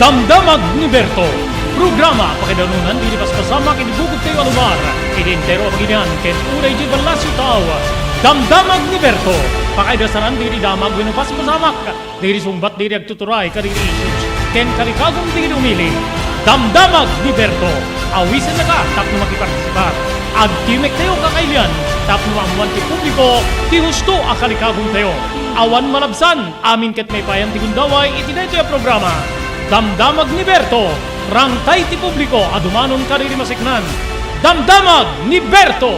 Damdamag ni Berto. Programa pakidanunan di paspasama kinibugod kayo alumar. Identero ang ginyan ken uray di balasyo tao. Damdamag ni Berto. Pakaidasaran diri damag wino paspasamak. Diri sumbat diri agtuturay kariri issues. Ken kalikagong diri umili. Damdamag ni Berto. Awisan na ka tapno makipartisipar. Agtimek tayo kakailan. Tapno amuan ti publiko. Ti husto akalikagong tayo. Awan malabsan. Amin ket may payan ti gundaway itinay tayo programa. Damdamag ni Berto. Rangtay ti publiko adumanon kariri masiknan. Damdamag ni Berto.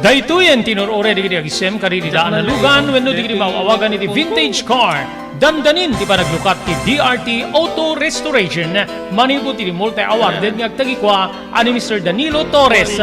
Daytoyen tinurore di agisem karididaan na lugan wenno di mawawagan iti vintage car. Dandanin ti panaglukat ti DRT Auto Restoration. Manibut ti multi-awarded nga agtagikwa ani Mr. Danilo Torres.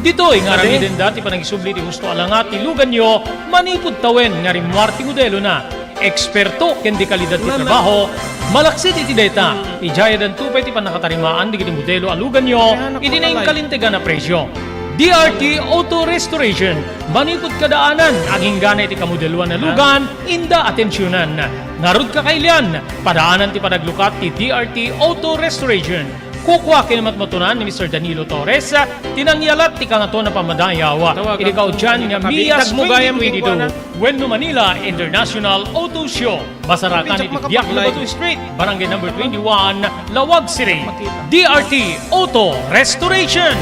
Dito'y nga ramiden dati panagisubli ti gusto alangat ti lugan nyo manipud tawen nga rimwar ti modelo na. Eksperto ken di kalidad ti trabaho Malaksit iti data, ijaya dan tupay ti panakatarimaan di kiti modelo alugan nyo, iti na yung kalintigan na presyo. DRT Auto Restoration, manipod kadaanan, aging gana iti kamodeluan na lugan, inda atensyonan. Narud kakailian, padaanan ti panaglukat ti DRT Auto Restoration. Kukwa kinamatmatunan ni Mr. Danilo Torres, tinangyalat ti kangato na pamadayaw. Ilikaw dyan nga Mias 2022, Wendo Manila International Auto Show. Masarakan iti Biak Labato Street, Barangay number 21, Lawag City. DRT Auto Restoration.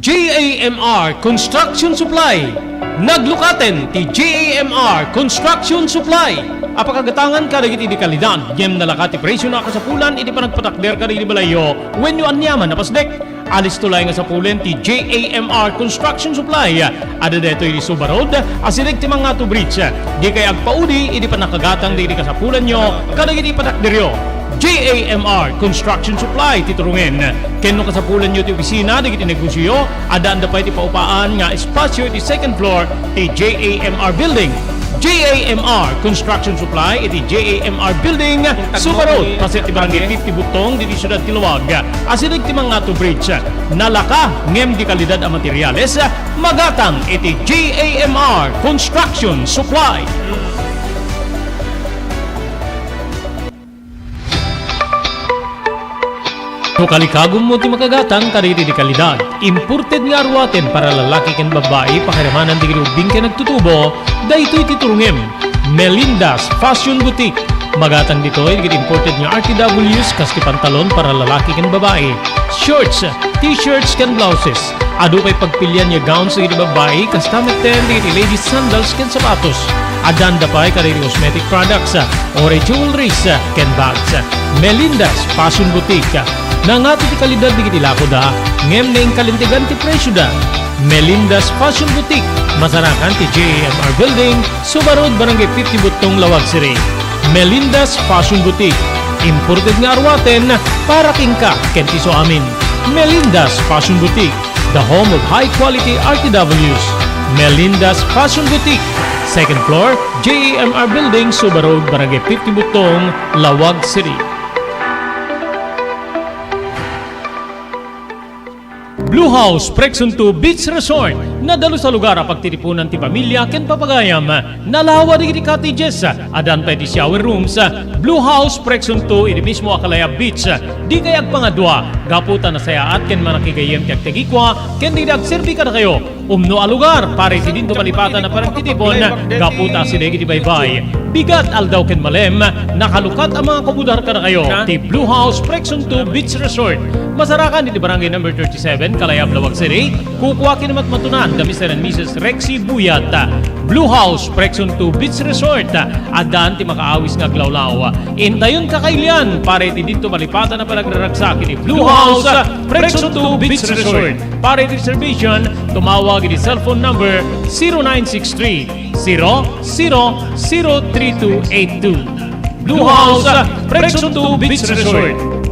JAMR Construction Supply. Naglukaten ti JAMR Construction Supply. Apakagatangan ka dagiti di kalidad, yem nalakati presyo na kasapulan, iti panagpatakder ka di balayo, when you anyaman na pasdek. Alis tulay nga sapulen ti JAMR Construction Supply. Ada deto iti Subarod, asirig ti mga to bridge. Di kay agpaudi, iti panakagatang di kasapulan nyo, kadagiti patakderyo. JAMR Construction Supply titurungin. Kenno kasapulan nyo ti opisina, digiti negosyo, adaan da pa iti paupaan nga espasyo iti second floor ti JAMR Building. JAMR Construction Supply iti JAMR Building Subarod, paset ti barangay 50 Butong diti syudad ti Luwag. Asirig ti mga to bridge. Nalaka ngem di kalidad a materyales, magatang iti JAMR Construction Supply. No kalikagom mo ti makagatang kaditi di kalidad. Imported nga arwaten para lalaki ken babae pakiramanan di kilubing ken nagtutubo, daytoy titurungem. Melinda's Fashion Boutique. Magatang ditoy digit imported nga RTWs kas ti pantalon para lalaki ken babae. Shorts, t-shirts ken blouses. Adu pay pagpilian nga gowns digit babae kas tameten digit ladies sandals ken sapatos. Adanda pay kaditi cosmetic products, ore jewelries ken bags. Melinda's Fashion Boutique. Nangato ti kalidad di kiti lako da, ngem na yung kalintigan ti presyo da. Melinda's Fashion Boutique, masarakan ti JAMR Building, Subarod, Barangay 50 Butong, Lawag City. Melinda's Fashion Boutique, imported nga arwaten para kingka kenti so amin. Melinda's Fashion Boutique, the home of high-quality RTWs. Melinda's Fashion Boutique, second floor, JAMR Building, Subarod, Barangay 50 Butong, Lawag City. Blue House Prexon 2 Beach Resort. Nadalo sa lugar a pagtitipunan ti pamilya ken papagayam. Nalawa di cottages, adan pa ti shower rooms. Blue House Prexon 2 iti mismo Akalaya Beach. Di kayag pangadwa, gaputan na sayaat ken manakigayem ti agtegikwa, ken di agserbi ka na kayo. Umno a lugar, pare ti dinto malipatan na parang titipon, gaputa si degi ti baybay. Bigat aldaw ken malem, nakalukat ang mga kabudar ka na kayo. Ti Blue House Prexon 2 Beach Resort. Masarakan iti barangay number 37, Kalayab, Lawag City. Kukuha kinamatmatunan da Mr. and Mrs. Rexy Buyat. Blue House Prexon 2 Beach Resort. Adan ti makaawis nga glawlaw. Intayon kakailian, pare ti dinto malipatan na panagraragsak iti Blue House Prexon 2 Beach Resort. Pare ti reservation, tumawag iti cellphone number 0963 003282. Blue House Prexon 2 Beach Resort.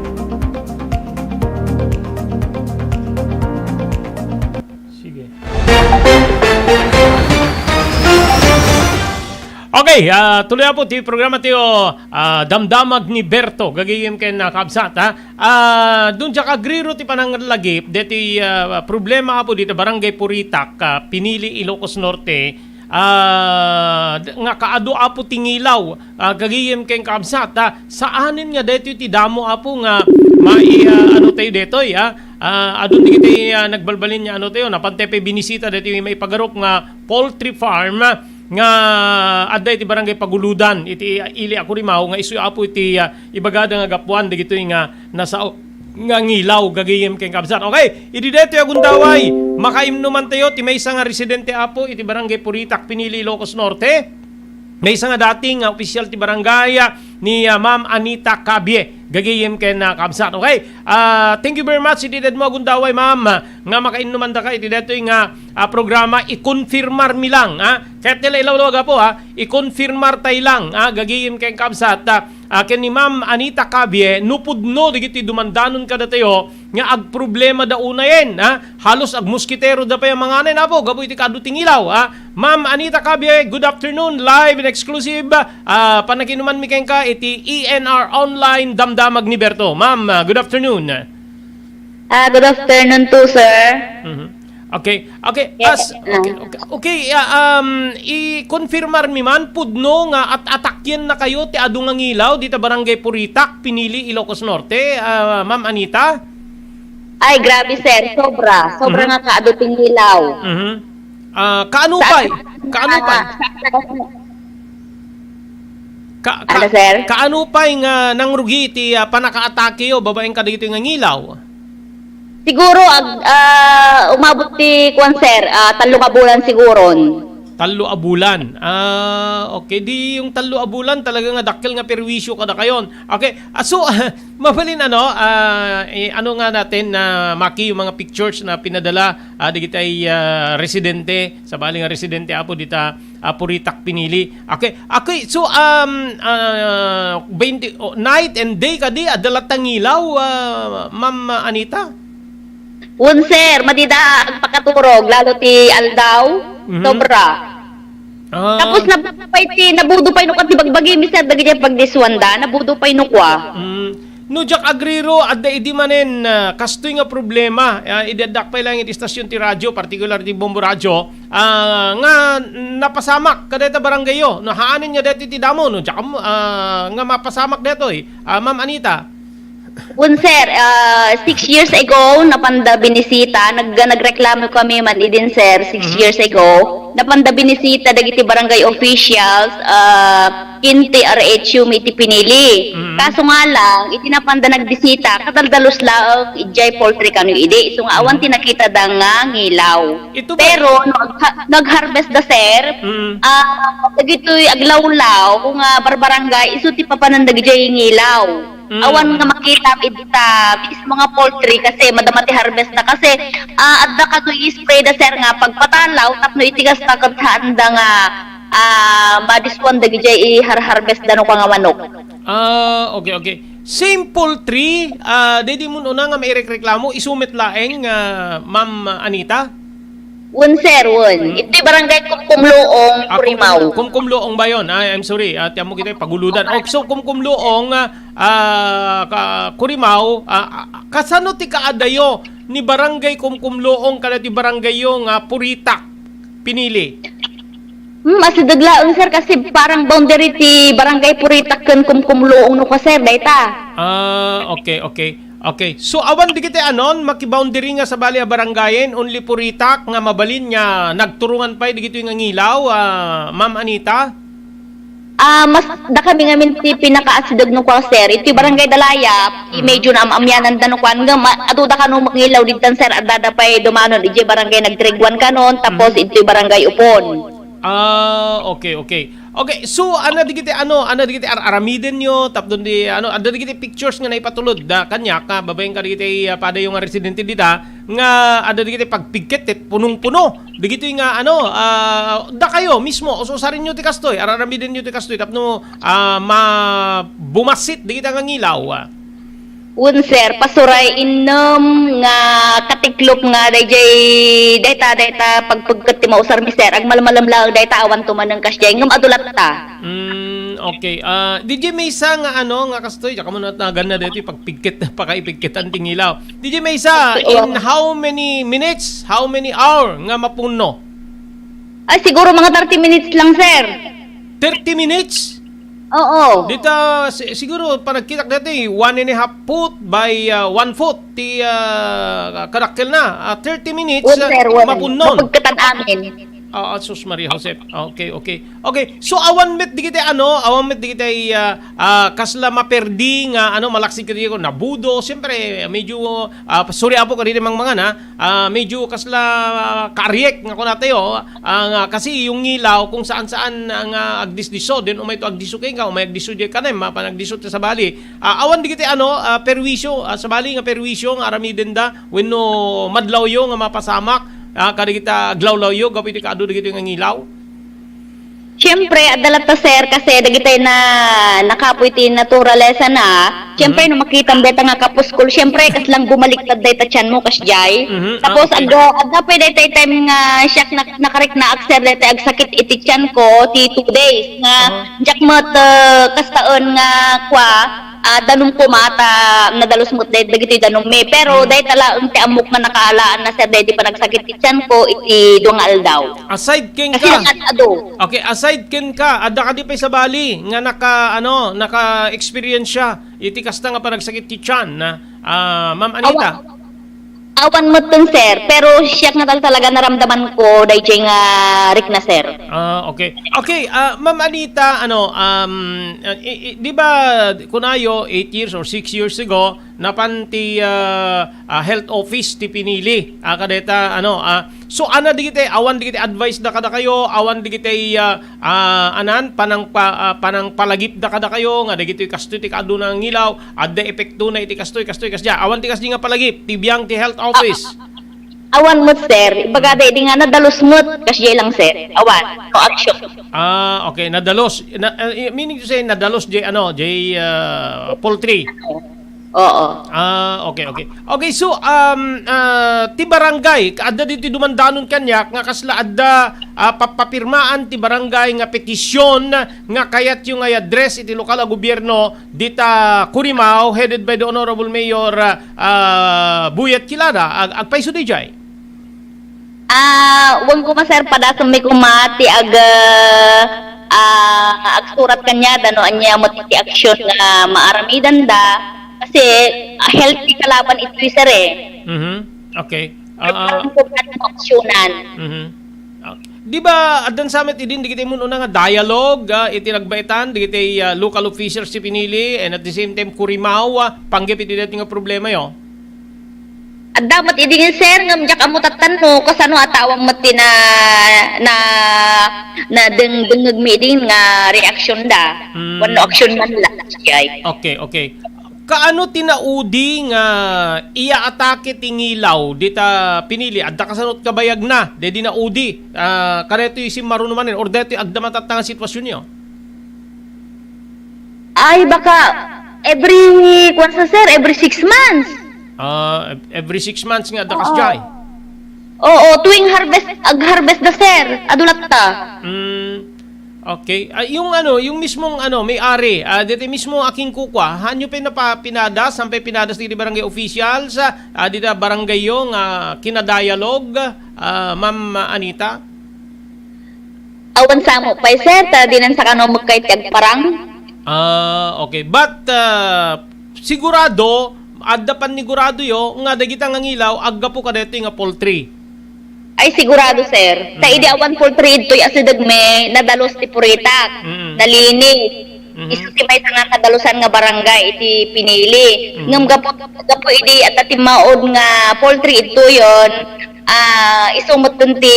Okay, tuloy po ti programa tiyo Damdamag ni Berto gagayim ken kabsat dun siya kagriro ti pananglagip deti problema po dito Barangay Puritak Pinili Ilocos Norte nga kaado apo tingilaw gagayim ken kabsat saanin nga deti ti damo apo nga mai ano tayo detoy adun di kita nagbalbalin niya ano tayo napantepe binisita deti may pagarok nga poultry farm nga adday iti barangay Paguludan iti ili ako rimaw nga isu apo iti ibagada nga gapuan dagito nga nasa nga ngilaw gagayem ken kabsat. Okay, idi deto agundaway makaimno man tayo ti maysa nga residente apo iti barangay Puritak Pinili Ilocos Norte. May isa nga dating opisyal ti barangay ni Ma'am Anita Cabie. Gagayim ken kabsat. Okay? Thank you very much. Itidad mo agundaway, ma'am. Nga makainuman da ka. Itidad nga programa. I-confirmar mi lang. Kahit nila ilaw-lawaga po, i-confirmar tayo lang. Gagayim ken kabsat. ken ni Ma'am Anita Cabie nupudno digiti dumandanon kada tayo nga ag problema da unayen halos ag moskitero da pa yung mga anen apo gabu iti kaduting ilaw Ma'am Anita Cabie, good afternoon, live and exclusive panakinuman mi ka iti ENR Online Damdamag ni Berto. Ma'am, good afternoon. Good afternoon to sir. Okay. Yes. I-confirmar mi man pudno nga at atakyan na kayo ti adu nga ngilaw dito Barangay Puritak, Pinili, Ilocos Norte. Ma'am Anita? Ay, grabe sir, sobra nga kaaduting hilaw. Kaano pa'y? Ano sir? Kaano pa'y nga nangrugi ti panakaatake yo babaeng ka dito nga ngilaw? Siguro umabot ti kuan sir, 3 bulan siguro. 3 bulan. Okay. Di yung 3 bulan talaga nga dakkel nga perwisyo kada kayon. Okay. So, mabalin ano nga natin na maki yung mga pictures na pinadala digit ay residente, sa bali nga residente apo dita Puritak, Pinili. Okay. So, 20, night and day kadi adalatang ilaw, Ma'am Anita? Sir, madida ang pakaturog, lalo ti aldaw, sobra. Tapos nabudupay no kat bagbagi mister dagiti pagdiswanda, nabudupay no kwa. No jak agriro adda idi manen kastoy nga problema idadak pa lang iti istasyon ti radyo particular ti Bombo Radio nga napasamak kadeta baranggayo no haanin nya deti ti damo no jak nga mapasamak detoy Ma'am Anita. Sir, 6 years ago, napanda binisita, nagreklamo kami man idin sir, 6 years ago, napanda binisita dagiti barangay officials, inti RHU iti Pinili. Kaso nga lang, iti napanda nagbisita, kadaldalos lang, ijay poultry kanu ide, so nga awan tinakita da nga ngilaw. Pero, nag-harvest da sir, dagito'y aglawlaw, kung barbarangay, iso ti papanandag ijay ngilaw. Awan nga makita idita bis mga poultry kasi madamati harvest na kasi adda ka to i-spray da sir nga pagpatalaw tapno itigas ta ket handa nga madiswan da gijay i-harvest da no nga manok. Okay. Same poultry, dedi mo una nga may reklamo isumit laeng Ma'am Anita? Sir, iti barangay Kumkumloong, Kurimaw. Kumkumloong ba yun? I'm sorry, tiyan mo kita paguludan. So, Kumkumloong, Kurimaw, kasano ti kaadayo ni barangay Kumkumloong kada ti barangay yung Puritak, Pinili? Masidaglaon sir kasi parang boundary ti barangay Puritak ken Kumkumloong no ka sir, dayta. Okay. So awan di kita anon makiboundary nga sa bali a barangayen only Puritak nga mabalin nga nagturungan pa di gito nga ngilaw Ma'am Anita. Mas da kami nga minti pinakaasidog no kwa sir iti barangay Dalaya medyo na amyanan da no kwan nga aduda kanu mangilaw didtan sir adda pay dumanon iti barangay nagtrigwan kanon tapos iti barangay Upon. Okay. So ano digiti aramiden nyo tapos di ada digiti pictures nga naipatulod da kanya ka babaeng ka digiti pada yung residente dita nga ada digiti pagpigket punong-puno digiti nga da kayo mismo ususarin nyo ti kastoy aramiden nyo ti kastoy tapno bumasit digiti nga ngilaw. Sir, pasuray inom nga katiklop nga dayta pagpagkat ti mausar mi sir ag malmalam lang dayta awan tumanang kasyay ngam adulat ta. Okay. DJ Maysa nga nga kastoy jaka mo na ganda dito pagpigkit pakaipigkitan tingilaw. DJ Maysa in how many minutes, how many hour nga mapuno? Ay siguro mga 30 minutes lang sir. 30 minutes? Oo. Dito, siguro, panagkitak dati, 1.5 foot by 1 foot, kadakkel na. 30 minutes, mapunon. Mapagkatan amin. Sus Maria Jose. Okay. So awan met di kita kasla maperdi nga malaksig kadi ko nabudo. Siyempre medyo sorry apo kadi mang mga na medyo kasla karyek nga kunatayo kasi yung ngilaw kung saan-saan nga agdisdiso din umay to agdiso kay ka umay agdiso di kanem panagdiso sa bali. Awan di kita perwisyo sa bali nga perwisyo nga aramiden da wenno madlaw yo nga mapasamak. Kada kita glawlaw yo, gapit ka adu dito nga ngilaw. Siyempre, adalat ta sir, kasi dagitay na nakapoy ti naturalesa na. Siyempre, no makita beta nga kapuskol, siyempre, kas lang bumaliktad day ta tiyan mo, kas jay. Tapos, Okay. agda pa day time nga siyak nakarik na akser day ag sakit iti tiyan ko, ti 2 days. Nga, jak mat kas taon nga kwa, danong kumata, nadalos mo day dagitoy danong me. Pero, day tala, ti amok na nakaalaan na sir, day di pa nagsakit ti tiyan ko, iti dungal daw. Aside ken Kasi ka. ang ado. Okay, aside ken ka, adda ka di pa sa Bali nga naka-experience siya. Iti kasta nga pa nagsakit ti tiyan na Ma'am Anita. Awan mo tun, sir. Pero siya nga talaga naramdaman ko, dahil nga rik na, sir. Okay. Okay, Ma'am Anita, di ba kunayo 8 years or 6 years ago napanti health office ti pinili kadeta so ana digite awan digite advice da kada kayo awan digite anan panang palagip da kada kayo nga digite kastoy ti kaduna ng ilaw adda epekto na iti kastoy kasya awan ti kasdi nga palagip ti biyang ti health office. Awan mo, sir. Ibaga, di nga nadalus mo, kasi lang, sir. Awan. No action. Okay, nadalos meaning to say nadalos poultry. Oo. Okay. Okay, so ti barangay adda dito dumandanon kanyak nga kasla adda papapirmaan ti barangay nga petisyon nga kayat yung nga address iti lokal a gobyerno dita Curimaw headed by the Honorable Mayor Buyet Kilada agpaiso di jay. Wag ko ma, sir, padasong may kumati agsurat kanya, dano anya mo ti action nga maaramidan da. Kasi healthy kalaban ito, sir, eh. Okay. Ang aksyonan. Di ba adan summit idin digiti mo nga dialogue iti nagbaitan digiti local officials si pinili and at the same time Curimaw panggip iti dati nga problema yo. At dapat idingin, sir, nga mjak amutatan mo kasano atawang mati na dengdengeg mi din nga reaction da. Wano action man la. Okay. Kaano tinaudi nga iya atake tingilaw dita pinili adda kasanot kabayag na de dinaudi kareto isim marunumanen or deti agda matatanga sitwasyon niyo. Ay baka every 6 months. Every 6 months nga adda kasjay. Oo, tuwing harvest na, sir. Adulat ta. Okay. Yung mismong may-ari, dito mismo aking kukwa, hanyo pa pinadas, sampay pinadas dito barangay officials, dito barangay yung kinadialog, Ma'am Anita? Awan sa mo pa, sir. Dinan sa kano magkait parang. Okay. But, sigurado, adda panigurado yo, nga dagita nga ngilaw, agga po kadito nga poultry. Ay sigurado, sir. Ta idi awan poultry ito'y asidag me nadalos ti puritak. Nalinis. Isu ti may nga kadalusan nga barangay iti pinili. Ngam gapo idi at ti maod nga poultry ito yon. Isumot dun ti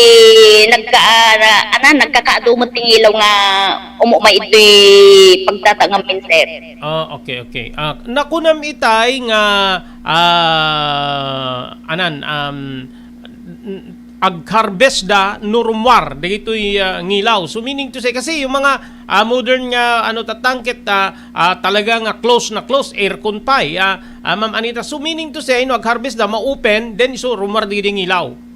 nagkakaadumot ti ilaw nga umumay ito'y pagtatangamin, sir. Okay. Nakunam itay nga ag-harvest da nurumwar dagitoy ngilaw. So meaning to say kasi yung mga modern nga tatangket talaga nga close aircon pa Ma'am Anita. So meaning to say ag-harvest da ma-open then so rumwar digiti ngilaw.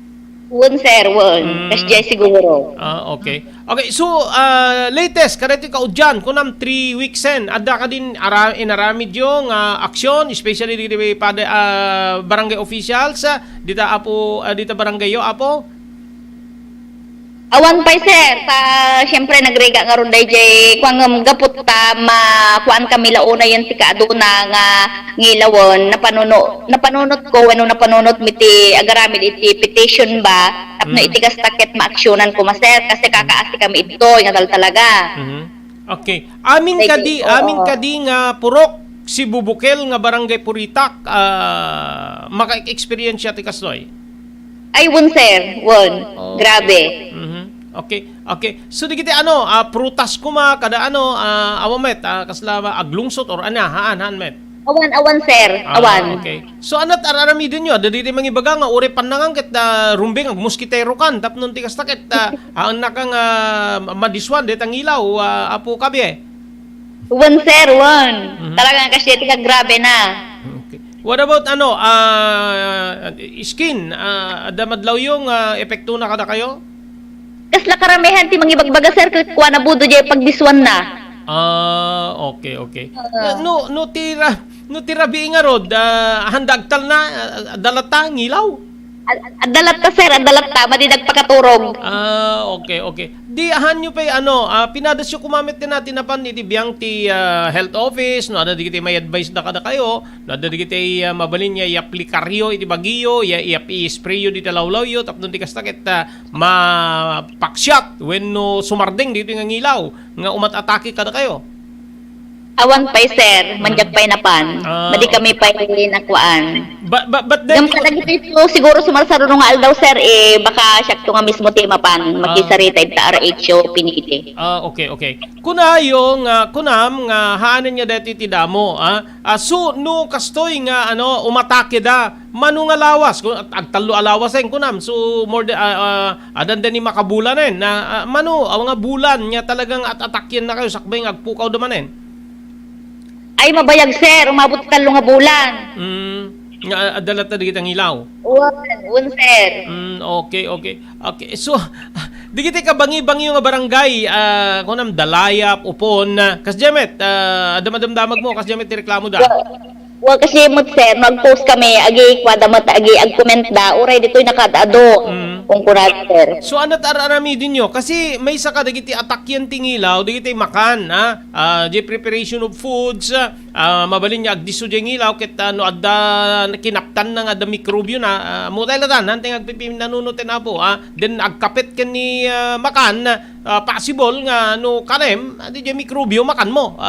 Won, sir, won. Kasjay siguro. Okay. Okay, so latest kadto ka udyan kunam 3 weeks adda ka din inaramid yung aksyon especially dito pada barangay officials dita barangay yo apo. Awan pa, sir. Siyempre nagrega nga ron jay kuang gapot ta kuan kami launa yan ti kaaduna nga ngilawon napanunot ko wano napanunot miti agaramid iti petition ba tapno iti kastaket maaksyonan ko, sir, kasi kakaasi kami ito nga talaga. Okay. Amin kadi nga purok si Bubukel nga barangay Puritak maka-experience ti kastoy. Ay, won, sir. Won. Grabe. Okay. So digiti prutas kuma kada awamet kaslama aglungsot or haan met. Awan, sir. Awan. Okay. So anat ararami din nyo, dadi mangibaga nga uri panangang ket rumbing ag moskitero kan tapnon ti kasta ket ang nakang madiswan det ang ilaw apo kabe. Awan, sir. Awan. Talagang kasi tika grabe na. Okay. What about skin? Damadlaw yung epekto na kada kayo? Kasla karamihan ti mangibagbaga, sir, kuha na budo dyan pagdiswan na. Okay. No tira bi nga rod, handagtal na dalata ngilaw. Adalat ta, sir, adalat ta, madidag pakaturog. Okay. Di ahan nyo pa pinadas yung kumamit din natin na pan iti biyang ti health office, no, ada di kita may advice na kada kayo, no, ada di kita mabalin niya i-aplikaryo iti bagiyo, i-sprayo di talawlaw yo, tapos di kastakit mapaksyat when no sumarding dito nga ngilaw, nga umat-atake kada kayo. Awan pa'y, sir, manjag pa'y napan. Madi kami pa'y nakuan. But then... Yung kalagit ito, siguro sumarsaro nga aldaw, sir, baka siya ito nga mismo timapan, makisarita ita RH o piniti. Okay. Kuna yung, kunam, nga haanin niya dati ti damo, so, no, kastoy nga, umatake da, manu nga lawas, agtalo alawasen, kunam, so, more than, adan din ni makabulanin, na, manu, nga bulan, niya talagang atakyan na kayo, sakbay nga, agpukaw damanin. Ay, mabayag, sir. Umabot talo nga bulan. Adalat na digit ang ilaw. Uwan, sir. Okay. So, di kita kabangi-bangi yung barangay, kunam dalayap, upon, kasjamet, damag mo, kasjamet reklamo da. Wa kasi mo, sir, mag-post kami, agi kwadamat, agi ag-comment da, uray dito'y nakadado. Kung kunat, sir. So, anat ararami din nyo, kasi may saka digiti atakyan tingilaw, digiti makan, di preparation of foods, mabalin niya agdiso di ngilaw, ket adda kinaptan na nga da mikrobyo na, mutay latan, hanting agpipim nanunutin na po, then agkapit ka ni makan, possible nga no kanem, di di mikrobyo makan mo.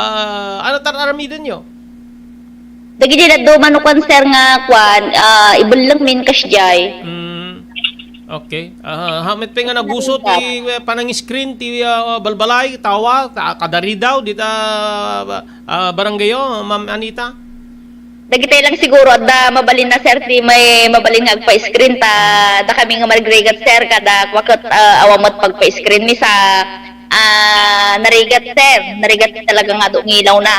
Anat ararami din nyo? Dagi di na manukan, sir, nga kwan, ibulang min kasjay. Okay. Hamit pa nga nagusot ti panang screen ti balbalay tawa kadari daw dita baranggayo, Ma'am Anita. Dagitay lang siguro da mabalin na, sir, ti may mabalin nga agpa-screen ta kami nga magregat, sir, kada wakot awamot pagpa-screen mi sa narigat, sir. Narigat talaga nga do ngilaw na.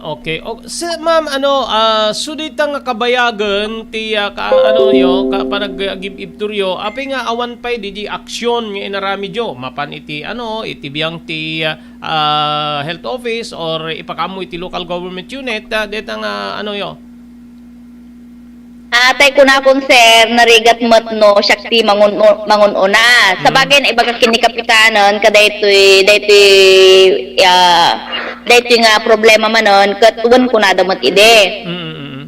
Okay. Ma'am, sudita nga kabayagan ti panag-give ibturyo, api nga awan pay di aksyon nga inarami jo, mapan iti iti biyang ti health office or ipakamo iti local government unit, deta nga Atay ko na kung, sir, narigat mo't no, syakti mangununa. Sa bagay na ibaga kinikapitanon, kadaytoy nga problema manon, katuwan ko na damot ide.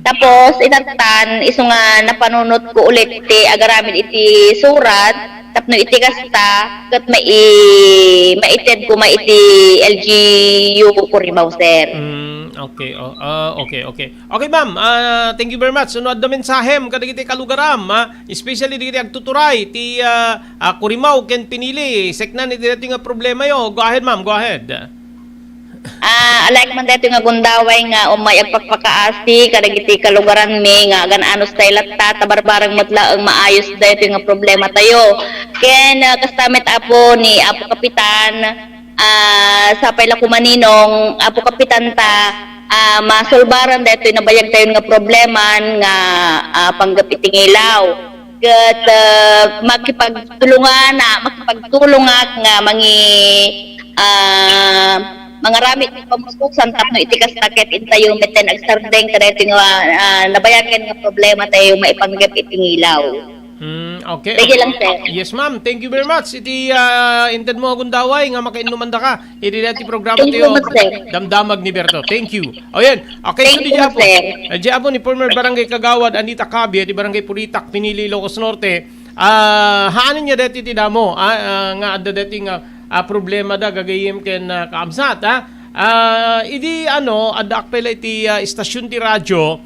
Tapos, inatan, iso nga napanunot ko ulit iti agaramid iti surat, tapno iti kasta, kat maited ko iti LGU Curimaw, sir. Okay. Okay, ma'am. Thank you very much. Sunod na mensahem kada kiti kalugaram, especially di kiti agtuturay ti Curimaw ken pinili. Seknan iti dito nga problema yo. Go ahead, ma'am. Go ahead. Like man dito nga gundaway nga umay agpakpakaasi kada kiti kalugaran mi nga ganano style at tabarbarang matla ang maayos dito nga problema tayo. Ken kastamit apo ni Apo Kapitan sa payla kumaninong Apo Kapitan ta masulbaran dito nabayag tayo nga problema nga panggapitingilaw ket makipagtulungan nga mga ramit pamuskusan tapno itikas taket intayo meten agsardeng kada nga nabayagan nga problema tayo maipanggap itingilaw. Okay. Sige lang, sir. Yes, ma'am. Thank you very much. Iti inted mo gundaway nga makainumanda ka. Iti dati programa Thank you tayo. much, sir. Damdamag ni Berto. Thank you. O yan. Okay, Thank so di you, Japo. sir. Japo ni former Barangay Kagawad Anita Cabia di Barangay Pulitak Pinili Ilocos Norte. Haanin niya dati ti damo nga adda dati nga problema da gagayim ken kaamsat idi adda akpela iti istasyon ti radyo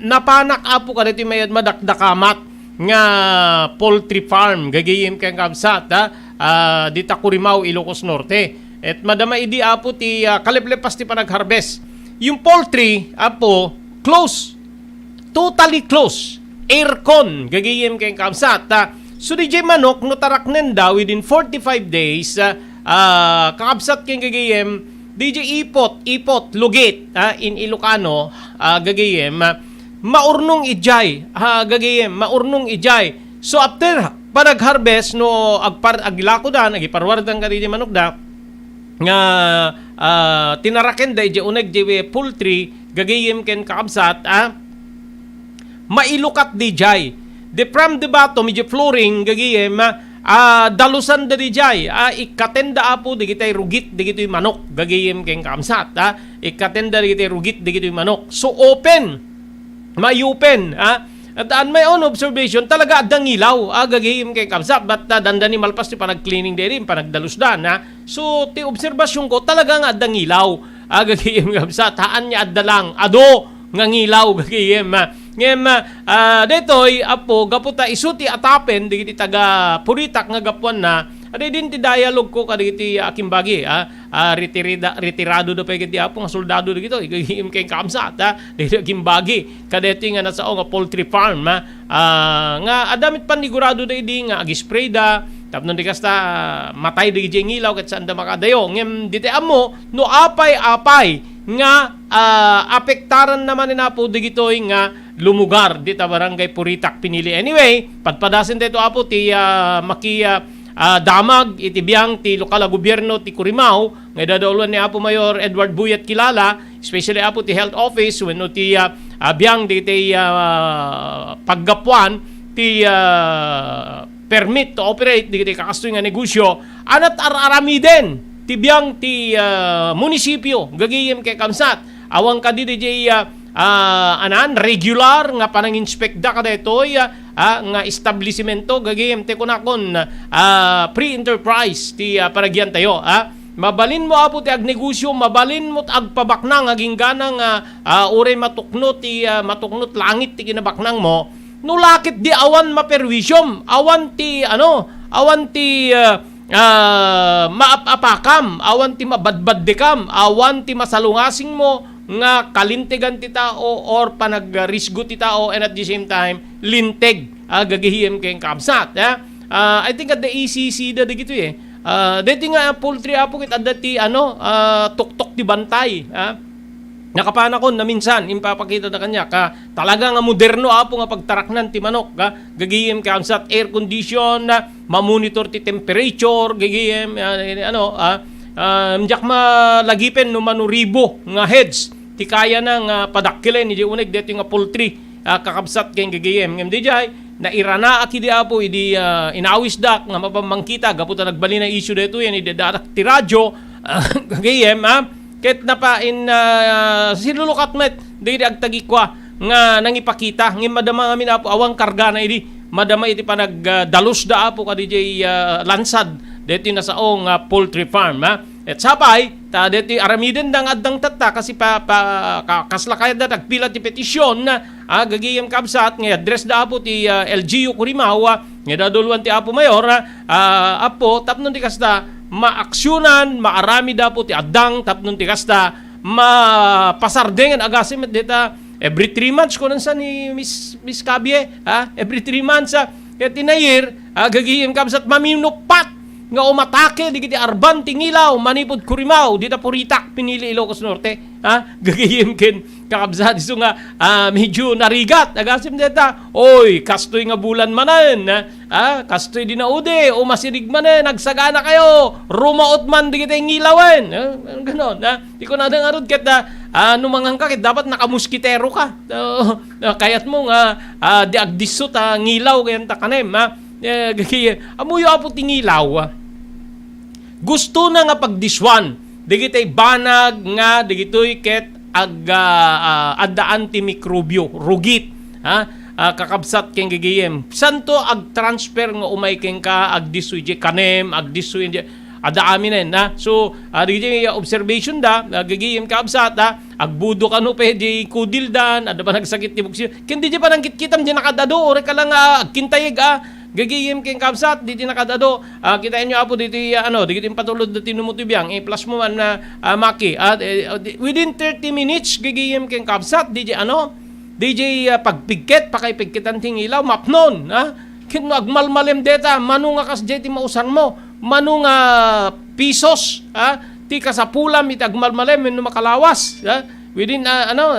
napanak apo ka dati mayad madakdakamat nga poultry farm gagayim ken kaamsat dita Curimaw Ilocos Norte et madama idi apo ti kaleplepas ti panagharvest yung poultry, apo, close. Totally close. Aircon, gagayem kay kamsat. So DJ manok, no taraknen daw within 45 days, kakabsat kay gagayem, DJ ipot, lugit, in Ilocano, gagayem, maurnong ijay, gagayem, maurnong ijay. So after, panag-harvest, no, aglako da, agiparwardan ka DJ manok da, nga tinaraken da, DJ uneg, DJ poultry, gagayem ken kakabsat, mailukat di jay. De from the bottom, medyo flooring, gagiyem, dalusan da di jay. Ikatenda apo, di kita'y rugit, di kito'y manok, gagiyem keng kamsat. Ikatenda di kita'y rugit, di kito'y manok. So open, may open. At may own observation, talaga adang ilaw, gagiyem keng kamsat. But dandani malpas ti panag-cleaning di rin, panagdalusdan. So ti obserbasyon ko, talaga nga adang ilaw, gagiyem kamsat. Haan niya adalang, ado, nga ngilaw gagiyem. Ngem detoy apo gaputa isuti atapen digiti taga Puritak nga gapuan na adi din ti dialogue ko kadagiti akimbagi retirado do pagiti apo nga soldado digito gagiyem kay kamsat digiti akimbagi kadeti nga nasao nga poultry farm nga adamit panigurado da idi nga agispray da tapno di kasta matay digiti ngilaw ket saan da makadayo ngem diti amo no apay nga apektaran naman na po digitoy nga lumugar dita barangay Puritak pinili. Anyway, padpadasin dito apo ti damag iti biyang ti lokal a gobyerno ti Curimaw nga dadaulan ni Apo Mayor Edward Buyat kilala, especially apo ti health office wenno ti biyang diti paggapuan ti permit to operate digiti kakastoy nga negosyo anat aramiden tibiyang ti munisipyo gagiyem kay kamsat awang ka di regular nga panang-inspect da kada itoy nga establishmento gagiyem te kunakon pre-enterprise ti paragyan tayo mabalin mo apo ti agnegosyo mabalin mo agpabaknang aging ganang uray matuknot matuknot langit ti kinabaknang mo no lakit di awan maperwisyom awan ti maapapakam, awan ti mabadbaddekam, awan ti masalungasing mo nga kalintegan ti tao or panagrisgo ti tao and at the same time linteg gagihiem kayong kamsat. I think at the ACC da digito dati nga poultry apo kit at ti tuktok ti bantay. Nakapanakon na minsan impapakita na kanya ka talaga nga moderno apo nga pagtaraknan ti manok gagiyem kamsat air condition ma-monitor ti temperature gagiyem jak malagipen no manuribo nga heads ti kaya na nga padakkilen idi uneg deti nga poultry kakabsat ken gagiyem ngem dijay na irana akidi apo idi inawis dak nga mapamangkita gaputa nagbali na issue deto yan idi dadak ti radyo gagiyem ket napa sinulukat met diri agtagikwa nga nangipakita ngem madama amin apo awang karga na idi madama iti panagdalos da apo ka DJ lansad deti nasaong poultry farm et sapay ta deti aramiden dang addang tatta kasi kaslakay da tagpila ti petisyon gagiyem kabsat nga address da apo ti LGU Curimaw nga daduluan ti Apo Mayor apo tapnon ti kasta maaksyonan, maarami da po ti addang tapnon ti kasta mapasardengan agasim at dita every 3 months ko nansa ni Miss Kabye every 3 months kaya tinayir gagiyem kabsat maminupat nga umatake digiti arban tingilaw manipod Curimaw dita Puritak pinili Ilocos Norte gagiyem ken kakabsat iso nga medyo narigat agasim dita oy kastoy nga bulan manen kastoy dinaude o masirig manen nagsagana kayo rumaot man digiti ngilawen ganon di ko nadang arod ket numangang ka ket dapat nakamuskitero ka kayat mo nga di agdisot ngilaw kayan ta kanem gagiyem amuyo apo tingilaw gusto na nga pagdiswan digitay banag nga digitoy ket addaan ti mikrobyo rugit kakabsat ken gagiyem santo ag transfer nga umay ken ka agdisoy je kanem agdisoy je ada amin so digiti observation da gagiyem kabsat agbudo kano pwede kudildan ada pa nagsakit ti buksyo ken di pa nang kitkitam di nakadado ore ka lang agkintayeg gagayem keng kabsat, diti nakadado, kita inyo apo diti, diti patulod na tinumutubiyang, plus mo man na maki. At within 30 minutes, gagayem keng kabsat, DJ pagpigket, pakipigketan ting ilaw, mapnon, Kino agmalmalem deta, manunga kas jeti mausan mo, manunga pisos, ti kasapulam, iti agmalmalem, no makalawas, within,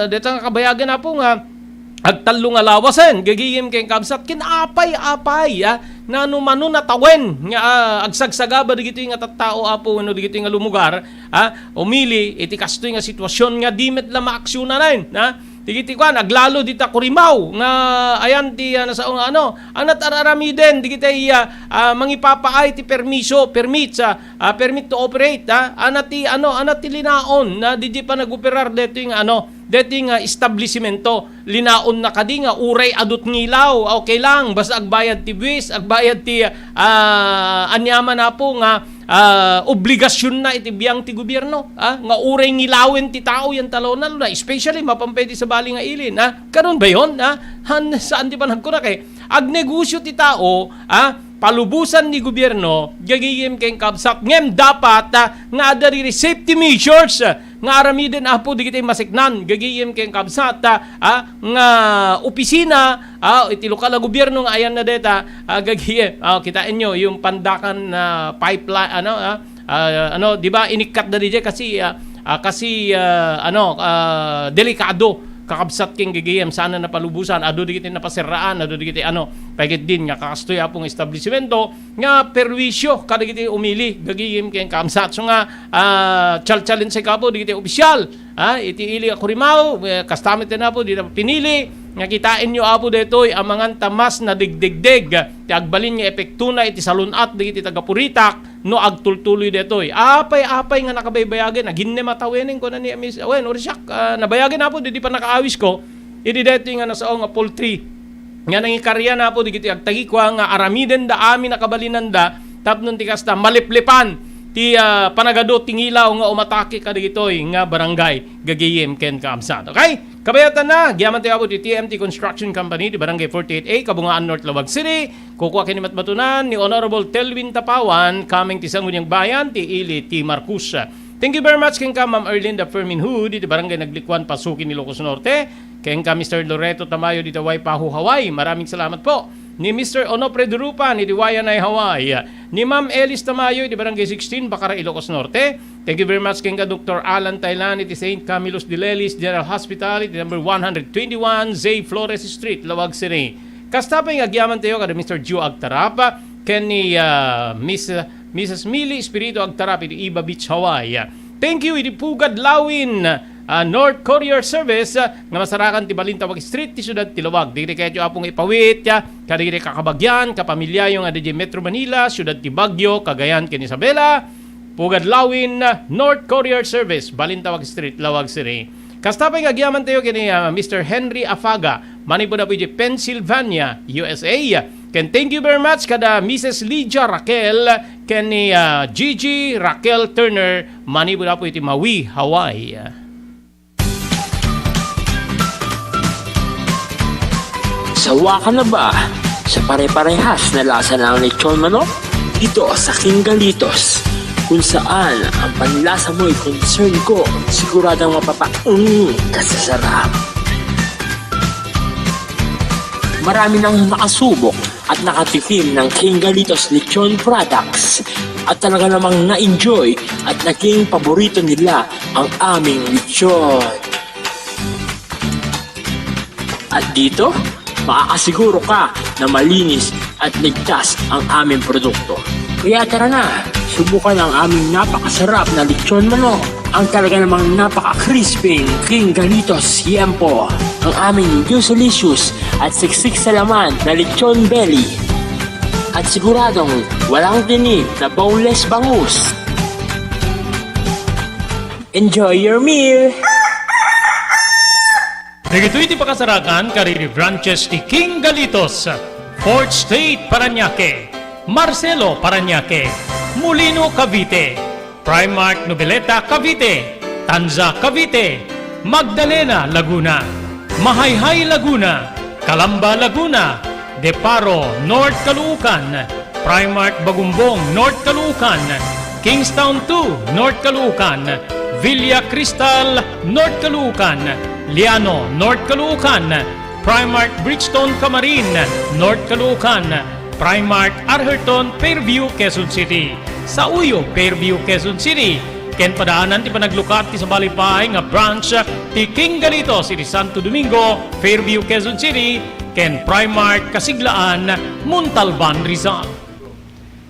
deta nga kabayagan na po nga, agtalo nga lawasen, gagiyim kay kabsat, kinapay-apay, nano-mano natawen, nga agsagsagaba, digito nga tattao apo, digito nga lumugar, umili, iti kastoy nga sitwasyon nga dimet la maaksyonanan, digiti kwan aglalo dita kurimaw nga ayan ti nasaong anat araramiden digiti mangipapaay ti permit to operate anat ti linaon na di pa nagoperar deting establishmento linaon na kadi nga uray adut ngilaw okay lang basta agbayad ti buwis agbayad ti anyaman na po nga obligasyon na iti biyang ti gobyerno nga uray ngilawin ti tao yan talonan na especially mapampedi sa bali nga ilin karon ba yon saan di pa nagkunak agnegosyo ti tao palubusan ni gobyerno gagiyem keng kabsat ngem dapat nga adari safety measures nga aramiden apo di kitay masiknan gagiyem keng kabsat nga opisina iti lokal na gobyerno nga ayan na deta gagiyem kitain nyo yung pandakan pipeline di ba inikat na DJ kasi delikado kakabsat king gigayem sana napalubusan ado di kita napasiraan ado di kita pagit din nga kakastoy apong establishmento nga perwisyo kada kita umili gagayem king kamsat so nga chalchalin sa kapo di kita opisyal iti ili kurimaw kastamit na po di na pinili nga kitain nyo apo detoy ang mga tamas na digdigdig ti agbalin nga epektuna iti salunat di iti tagapuritak no agtultuloy detoy apay nga nakabaybayagan aginne matawenin ko na ni Miss Awen orisyak nabayagan na po di pa nakaawis ko iti detoy nga nasaong nga poultry nga nangikarya na po di kiti agtagikwa nga aramiden da amin nakabalinan da tapnon ti kasta maliplipan ti panagado tingilaw nga umatake kada gitoy nga barangay gagayem ken kaamsat. Okay? Kabayatan na, giyaman tayo ti TMT Construction Company di Barangay 48A, Kabungaan North, Lawag City. Kukuha kinimat matunan ni Honorable Telvin Tapawan, kaming ti Sangguniang Bayan, ti Ili, ti Marcus. Thank you very much ken ka Ma'am Erlinda Ferminhood di Barangay Naglikwan, Pasukin, Ilocos Norte. Ken ka Mr. Loreto Tamayo di Waipahu, Hawaii. Maraming salamat po. Ni Mr. Onopre Durupa ni Diwayanay, Hawaii. Ni Ma'am Elis Tamayo di Barangay 16, Bacara, Ilocos Norte. Thank you very much ken ka Dr. Alan Tailan iti St. Camillus de Lelis General Hospital iti number 121 Zay Flores Street, Lawag City. Kastapay agyaman tayo kada Mr. Joe Agtarapa ken ni Mrs. Millie Espiritu Agtarapa iti Iba Beach, Hawaii. Thank you iti Pugad Lawin North Courier Service nga masarakan ti Balintawak Street ti Syudad ti Lawag. Dili kayo apong ipawit kada dili kakabagyan kapamilya yung DJ Metro Manila, Syudad ti Baguio, Cagayan ken Isabela. Pugad Lawin North Courier Service, Balintawak Street, Lawag City. Kastapay agyaman tayo kini Mr. Henry Afaga, manipo na po di Pennsylvania, USA. Ken thank you very much kada Mrs. Lydia Raquel, ken ni Gigi Raquel Turner, manipo na po iti Maui, Hawaii. Sawa ka na ba sa pare-parehas na lasa ng lechon manok? Dito sa King Galitos, kung saan ang panlasa mo'y concern ko, siguradang kasasarap. Marami nang nakasubok at nakatikim ng King Galitos lechon products at talaga namang na-enjoy at naging paborito nila ang aming lechon. At dito, makakasiguro ka na malinis at ligtas ang aming produkto. Kaya tara na, subukan ang aming napakasarap na lechon manok. Ang talaga namang napaka-crispy King Galitos Yempo. Ang aming juicelicious at siksik sa laman na lechon belly. At siguradong walang tinig na boneless bangus. Enjoy your meal! Nagito'y ti pakasarakan kariri branches ti King Galitos, Fort State, Parañaque, Marcelo, Parañaque, Molino, Cavite, Primark, Noveleta, Cavite, Tanza, Cavite, Magdalena, Laguna, Mahayhay, Laguna, Calamba, Laguna, Deparo, North Caloocan, Primark Bagumbong, North Caloocan, Kingstown 2, North Caloocan, Villa Cristal, North Caloocan, Liano, North Caloocan, Primark Bridgestone Camarin, North Caloocan, Primark Arherton, Fairview, Quezon City. Sa Uyo, Fairview, Quezon City. Ken padaanan ti panaglukat ti sa Balipay nga branch ti King Galito, City Santo Domingo, Fairview, Quezon City. Ken Primark Kasiglaan, Montalban, Rizal.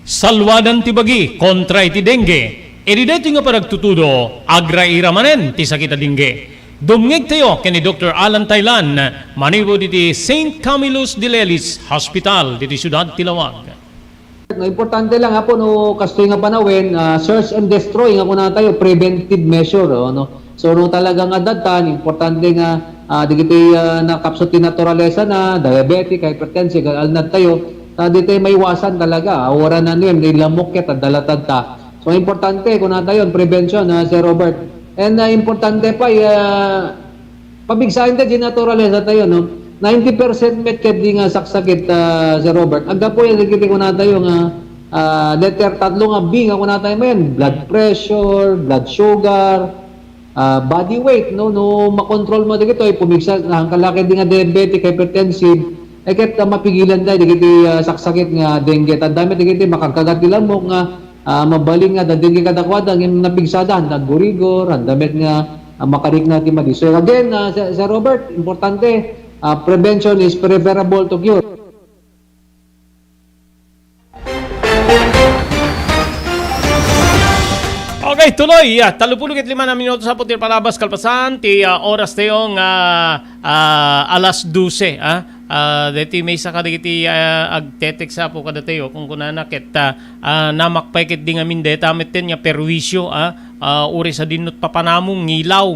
Salwadan ti bagi kontra iti dengue. Edi dito nga panagtutudo, agra manen ti sakita dengue. Dumngeg tayo ken ni Dr. Alan Taylan, manibo diti St. Camillus de Lelis Hospital diti Siyudad Tilawag. No, importante lang hapo no kastoy nga panawin, search and destroy nga kuna tayo preventive measure no. So no talaga nga datan importante nga digiti nakapsot ti naturalesa na diabetic, hypertensive, alnad tayo dito may iwasan talaga. Ora na niyan nilamok ket dalatad ta. So importante kuna tayo prevention Sir Robert. And importante pa pabigsahin ta di naturalesa tayo no. 90% met ket di nga saksakit Sir Robert. Agda po yan digiti kuna tayo nga letter tatlo nga B nga kuna tayo men blood pressure, blood sugar, body weight no makontrol mo dito ay pumigsa ang kalaki di nga diabetic, hypertensive ay ket mapigilan tayo digiti saksakit nga dengue tad dami digiti makakagat nila mo nga mabaling nga dengue kadakwada ng napigsadahan nagurigor ang damit nga makarik na ti madi. So again Sir Robert, importante prevention is preferable to cure. Okay, tuloy. 35 na minuto sa putir palabas kalpasan. Ti oras tayong alas 12. Deti may sa kadagiti agtetek sa po kada tayo kung kunanakit namakpay ket di nga minde tamit ten nga perwisyo uri sa dinot papanamong ngilaw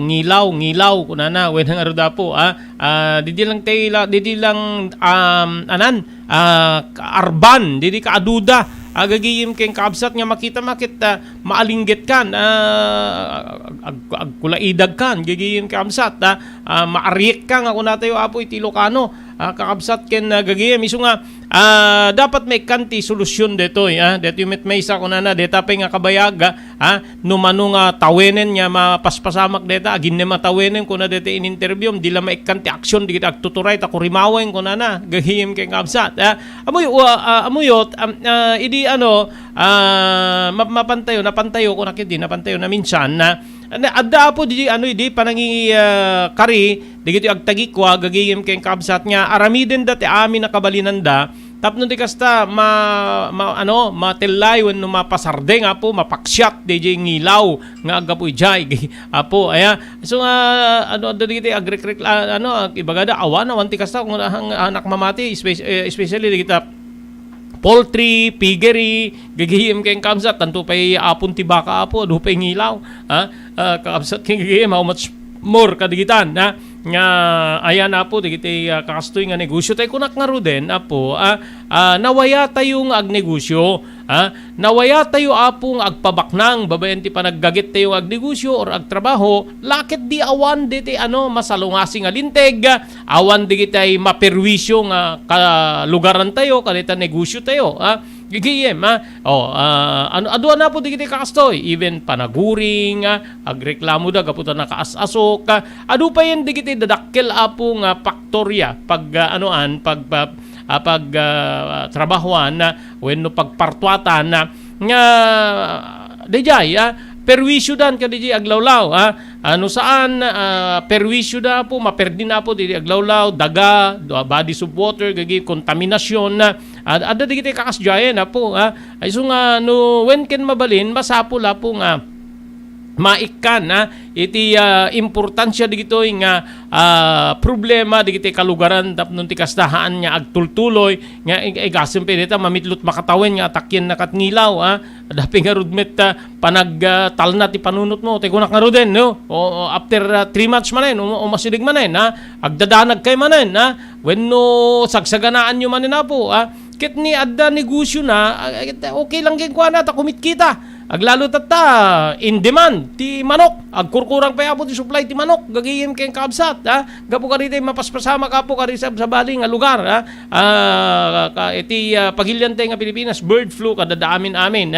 kunana wenang aruda po didi lang tayo didi lang arban didi kaaduda agagiyim keng kabsat nga makita maalinggit kan agkulaidag kan gagiyim kabsat maariek ka nga kuna tayo apo iti Ilocano kakabsat ken gagiyim isu nga dapat may kanti solusyon detoy deto met may isa kunana deta pay nga kabayaga numano nga tawenen nya mapaspasamak deta agin na matawenen kuna deta in interview dila maikanti aksyon di kita agtuturay ta kurimawen kunana gagiyim keng kabsat amuyot idi napantayo ko nakit din napantayo na minsan na adda po di panangi kari digiti agtagikwa gagiyem keng kabsat nga aramiden dati amin nakabalinanda tapno di kasta matellay wenno mapasarde nga po mapaksyat DJ ngilaw nga aga po ijay apo so digiti agrek ibagada awan ti kasta kung anak mamati especially digita poultry, piggery, gagihim kayong kamsat, tanto pa'y apon tibaka apo, do pa'y ngilaw, kakabsat kayong gagihim, how much more kadigitan, nga ayan apo, digiti kakastoy nga negosyo, tayo kunak nga ro din, apo, nawaya tayong agnegosyo, nawaya tayo apong agpabaknang, babayan ti panaggagit tayo agnegosyo or agtrabaho, lakit di awan di masalungasing alinteg, awan di kitay maperwisyo nga kalugaran tayo, kalita negosyo tayo, gigiyem, adwa na po di kitay kakastoy, even panaguring, agreklamo da, kaputa na kaasasok, adu pa yan di kitay dadakkel apong faktorya, trabahuan wenno pagpartuatan nga dijay perwisyo dan ka dijay aglawlaw saan perwisyo da po maperdi na po dijay aglawlaw daga bodies of water gagi kontaminasyon ada digiti kakasjayen po ay so nga when ken mabalin masapula po nga maikan iti importansya digito nga problema digiti kalugaran tapnon ti kastahaan nga agtultuloy nga igasim pedeta mamitlot makatawen nga atakyen nakat ngilaw dapi nga rudmet panagtalna ti panunot mo te kunak nga ruden no o after 3 months manen o masidig manen agdadanag kay manen wenno sagsaganaan nyo manen po ket ni adda negosyo na okay lang keng kuana ta kumit kita aglalo tata in demand ti manok agkurkurang pa yapon ti supply ti manok, gagiyem kayong kabsat, gapo ka rito mapaspasama ka po ka rin sa baling nga lugar, iti pagilyante nga Pilipinas, bird flu, kadadaamin amin,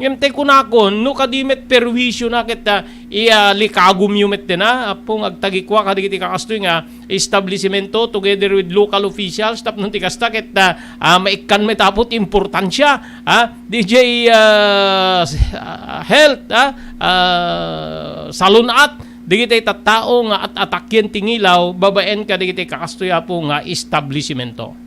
Yemte kunakon, no kadimet perwisyo na kita likagum yumet din pong agtagikwa kadigiti kakastoy nga establishmento together with local officials tap nung tikasta kita maikkan metapot importansya DJ health salunat digiti tattao nga at atakyen tingilaw babaen ka digiti kakastoy po nga establishmento.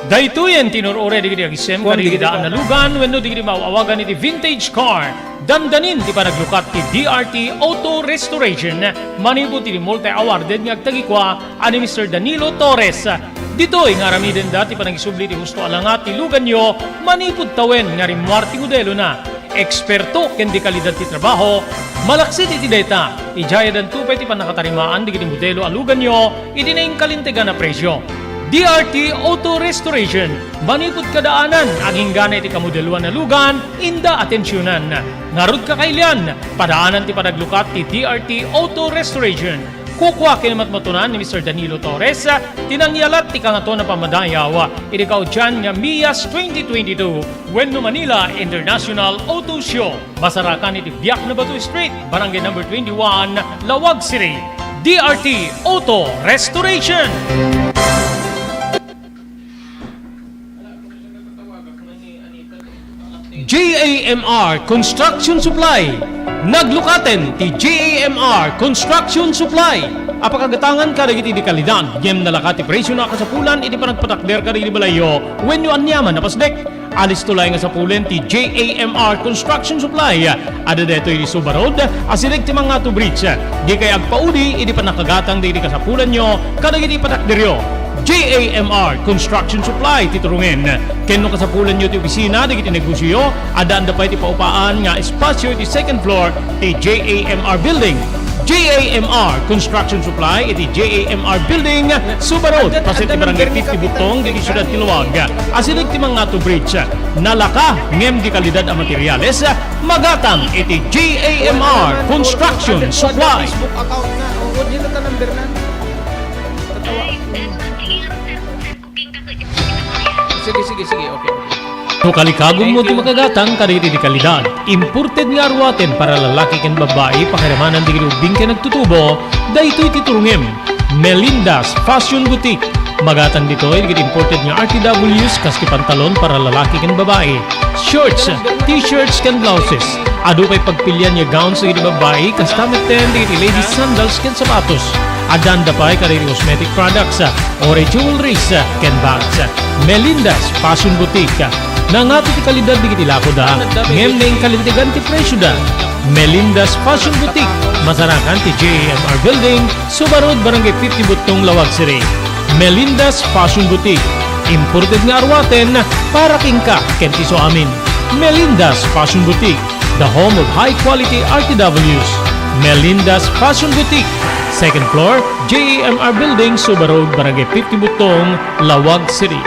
Daytoyen tinurore digiti agisem kadagiti daan na lugan wenno digiti mawawagan iti vintage car. Dandanin ti panaglukat ti DRT Auto Restoration. Manipod ti multi-awarded nga agtagikwa ani Mr. Danilo Torres. Ditoy nga ramiden dati panagisubli ti husto alangat ti lugan nyo manipod tawen nga rimwarti modelo na. Eksperto ken di kalidad ti trabaho. Malaksit iti data. Ijaya dan tupay ti panakatarimaan digiti modelo alugan nyo iti naing kalintegan na presyo. DRT Auto Restoration. Manipod kadaanan, aging gana iti kamodeluan na lugan, inda atensyonan. Ngarod kakailian, padaanan ti padaglukat ti DRT Auto Restoration. Kukwa kinamatmatunan ni Mr. Danilo Torres, tinangyalat ti kangato na pamadayaw. Idikaw dyan nga Mias 2022, Wenno Manila International Auto Show. Masarakan iti Biak na Batu Street, Barangay number 21, Lawag City. DRT Auto Restoration. JAMR Construction Supply. Naglukaten ti JAMR Construction Supply. Apakagatangan ka dagiti di kalidad. Gem nalakati presyo na kasapulan iti panagpatakder ka dagiti balayo. Wenno anyaman napasdek. Alis tulay nga sapulen ti JAMR Construction Supply. Ada deto iti Suba Road, asilig ti mga to bridge. Di kay agpaudi iti panakagatang dagiti kasapulan nyo kadagiti patakderyo. JAMR Construction Supply titurungin. Kenno kasapulan nyo ti opisina digiti negosyo, adaan da pa iti paupaan nga espasyo iti second floor ti JAMR Building. JAMR Construction Supply iti JAMR Building, Suba Road, pasit ti Barangay 50 Butong, di Siyudad Tiluag. Asilig ti mga to bridge, nalaka ngem di kalidad ang materyales, magatang iti JAMR Construction Supply. Facebook account na. O, dito ka number na. Sige, okay. No kalikagom mo ti makagatang kaditi di kalidad. Imported nga arwaten para lalaki ken babae pakiramanan di ubing ken nagtutubo. Daytoy titurungem. Melinda's Fashion Boutique. Magatang dito ay imported nga RTWs kaski pantalon para lalaki ken babae. Shorts, t-shirts ken blouses. Adu pay pagpilian nga gowns sa babae kastameten di ladies sandals ken sapatos. Adanda pa kadiri cosmetic products, ore jewelries ken bags. Melinda's Fashion Boutique. Nangato ti kalidad di kitilako da. Ngem na yung kalintigan ti presyo da. Melinda's Fashion Boutique. Masarakan ti JAMR Building, Suba Road, Barangay 50 Butong, Lawag City. Melinda's Fashion Boutique. Imported nga arwaten para kingka ken ti so amin. Melinda's Fashion Boutique. The home of high quality RTWs. Melinda's Fashion Boutique. Second floor, JAMR Building, Suba Road, Barangay 50 Butong, Lawag City.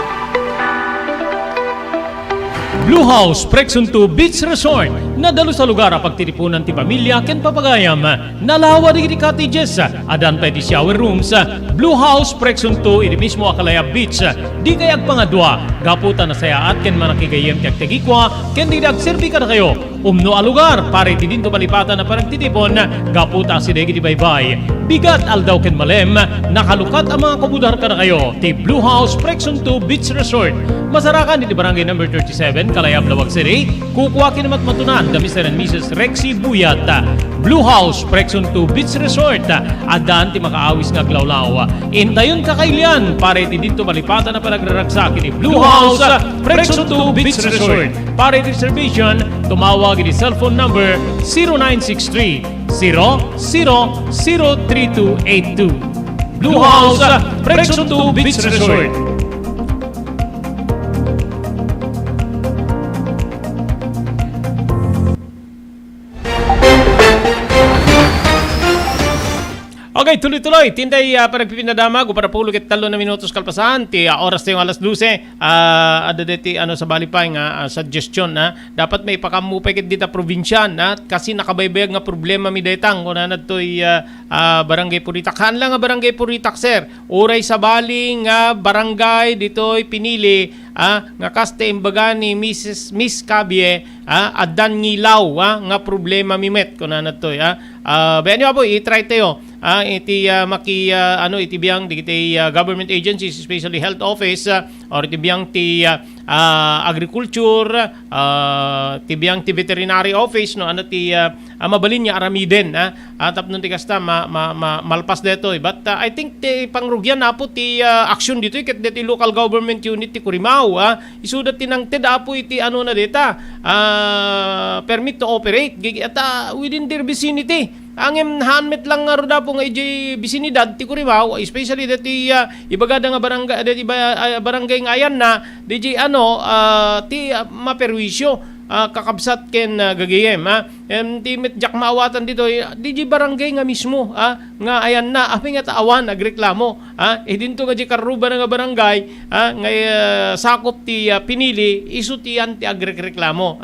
Blue House Prexon 2 Beach Resort. Nadalo sa lugar ang pagtitipunan ti pamilya ken papagayam. Nalawa di cottages. Adan pa ti shower rooms. Blue House Prexon 2 iti mismo Akalaya Beach. Di kayag pangadwa. Gaputan na sayaat ken manakigayem ti agtegikwa ken di agserbi ka na kayo. Umno a lugar pare ti dinto malipatan na paragtitipon. Gaputa si degi di baybay. Bigat aldaw ken malem. Nakalukat ang mga kabudar ka na kayo. Ti Blue House Prexon 2 Beach Resort. Masarakan iti barangay number 37 Kalayab, Lawag City. Kukuha kinamatmatunan da Mr. and Mrs. Rexy Buyat. Blue House Prexon 2 Beach Resort. Adaan ti makaawis nga glawlaw. Intayon kakailian pare ti dito malipatan na panagraragsak iti Blue House Prexon 2 Beach Resort. Pare ti reservation tumawag iti cellphone number 0963 003282. Blue House Prexon 2 Beach Resort. Okay, tuloy-tuloy. Tinday panagpipinadamag para pulo ket 3 na minutos kalpasan. Ti oras tayong alas 12. Ada deti sa balipay nga suggestion na dapat may pakamupay ket dita probinsya na kasi nakabaybayag nga problema mi daytang kun nadtoy barangay Puritak. Han lang nga barangay Puritak, sir. Uray sa bali nga barangay ditoy pinili nga kaste imbaga ni Miss Cabie adan ngilaw nga problema mi met kun nadtoy bayan nyo po i-try tayo iti iti biyang di government agencies especially health office or iti biyang ti agriculture ti biyang ti veterinary office no ti mabalin niya aramiden tapnon ti kasta malpas deto but I think ti pangrugyan na po ti action dito ket ti local government unit ti Curimaw isudat tinang ted apo iti na deta permit to operate at within their vicinity. Ang hanmet lang nga roda po nga bisinidad ti Curimaw, especially dati ibagada nga barangay dati barangay ngayan na DJ ti maperwisyo kakabsat ken gagayem ti met jak maawatan dito DJ barangay nga mismo nga ayan na api nga taawan agreklamo dinto nga di karuba nga barangay nga sakop ti pinili isu ti anti agreklamo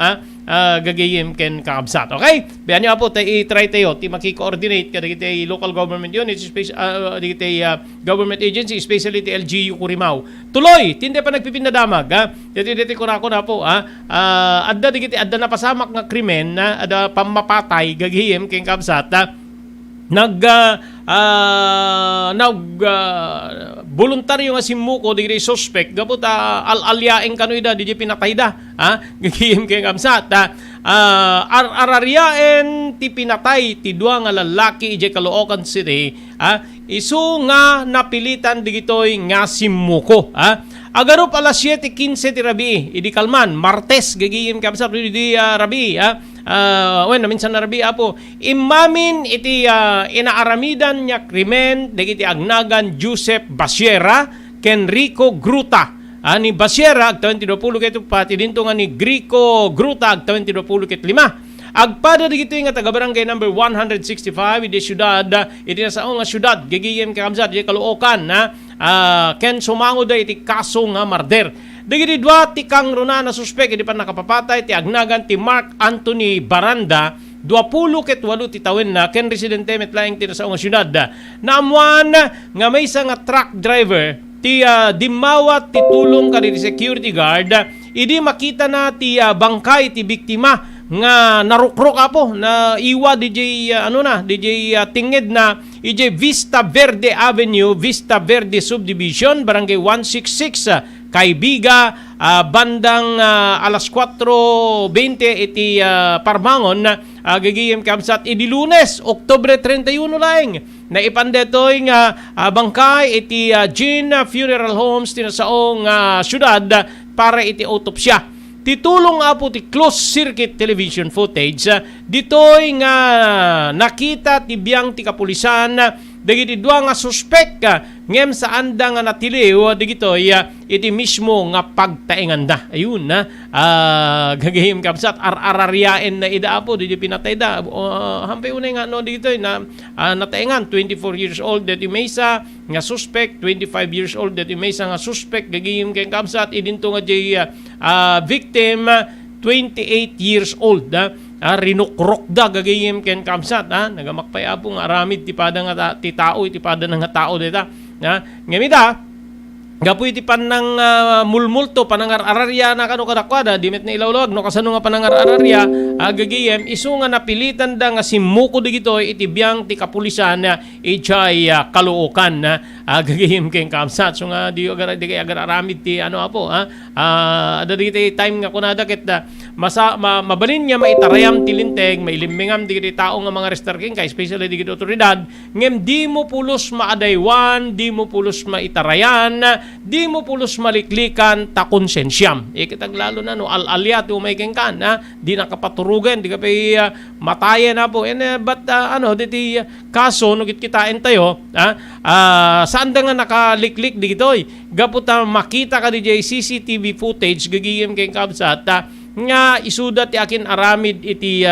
gagayem ken kakabsat. Okay? Bayan nyo po tayo i-try tayo ti maki-coordinate kada kita local government units kita government agency especially ti LGU Curimaw. Tuloy tindi pa nagpipinadamag diti ko na po adda digiti adda na pasamak nga krimen ada pamapatay gagayem ken kakabsat voluntaryo nga simuko digiti suspect gapot alalyaeng kanoida DJ pinatayda gagayem ken kamsat araryaen ti pinatay ti dua nga lalaki ije Caloocan City isu nga napilitan digitoy nga simuko agarup alas 7:15 ti rabi idi kalman Martes gagayem ken kamsat idi rabi minsan na rabi apo imamin iti inaaramidan niya krimen dagiti agnagan Joseph Basiera ken Rico Gruta ni Basiera agtawan ti 20 ket pati dinto nga ni Grico Gruta agtawan ti 20 ket 5 agpada digito nga taga barangay number 165 iti syudad iti nasaong nga syudad gagayem kamsat iti Caloocan ken sumango da iti kaso nga murder. Dagiti dua ti kang runa na suspek iti pan nakapapatay ti agnagan ti Mark Anthony Baranda 20 ket 8 ti tawen na ken residente met laeng ti nasaong nga syudad naamuan nga maysa nga truck driver ti dimawat ti tulong kaditi security guard idi makita na ti bangkay ti biktima nga narukrok apo na iwa DJ tinged na DJ Vista Verde Avenue, Vista Verde Subdivision, barangay 166 Kaibiga bandang alas 4:20 iti Parmangon gagayem kamsat idi Lunes Oktubre 31 laeng na ipandetoy nga bangkay iti Jean Funeral Homes tinasaong syudad para iti autopsya. Titulong apo ti closed circuit television footage ditoy nga nakita ti biyang ti kapulisan dagiti dua nga suspek ngem sa anda nga natiliw digitoy iti mismo nga pagtaenganda ayun gagayem kapsat arararyaen na ida apo di pinatay da hampay unay nga digitoy na nataengan 24 years old that imesa nga suspect 25 years old that imesa nga suspect gagayem ken kapsat idinto nga victim 28 years old rinukrok da gagayem ken kamsat nagamakpay apo nga aramid ti pada nga ti tao iti pada nga tao deta ngamita gapu iti panang mulmulto panangar-ararya na kano kadakwada dimet na ilawlog no kasano nga panangar-ararya gagayem isu nga napilitan da nga simuko digitoy iti biyang ti kapulisan ijay Caloocan gagayem ken kamsat so nga di agar aramid ti apo ada digiti time nga kunada ket mabalin niya maitarayam ti linteg mailimmingam digiti tao nga mga restarking ka especially digiti otoridad ngem di mo pulos maadaywan di mo pulos maitarayan di mo pulos maliklikan ta konsensyam ikitag lalo na no alalya ti umayken kan di nakapaturugan di ka pay matayen na po but diti kaso no kitain tayo saan da nga nakaliklik digitoy gaputa makita ka di CCTV footage gagiyem ken kabsat nga isuda ti akin aramid iti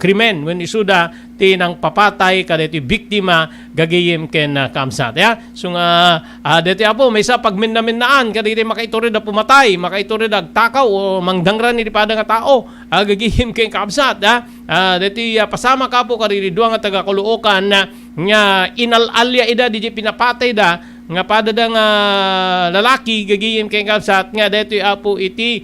krimen when isuda tinang papatay kadeti biktima gagayem ken kamsat ya. So nga deti apo may sa pagminnaminaan kadeti makaiturid da pumatay, makaiturid da takaw o mangdangran ni pada nga tao gagayem ken kamsat ya. Deti pasama ka po kadeti duwa nga taga Caloocan nga inalalya ida di pinapatay da nga pada da nga lalaki gagayem ken kamsat nga deti apo iti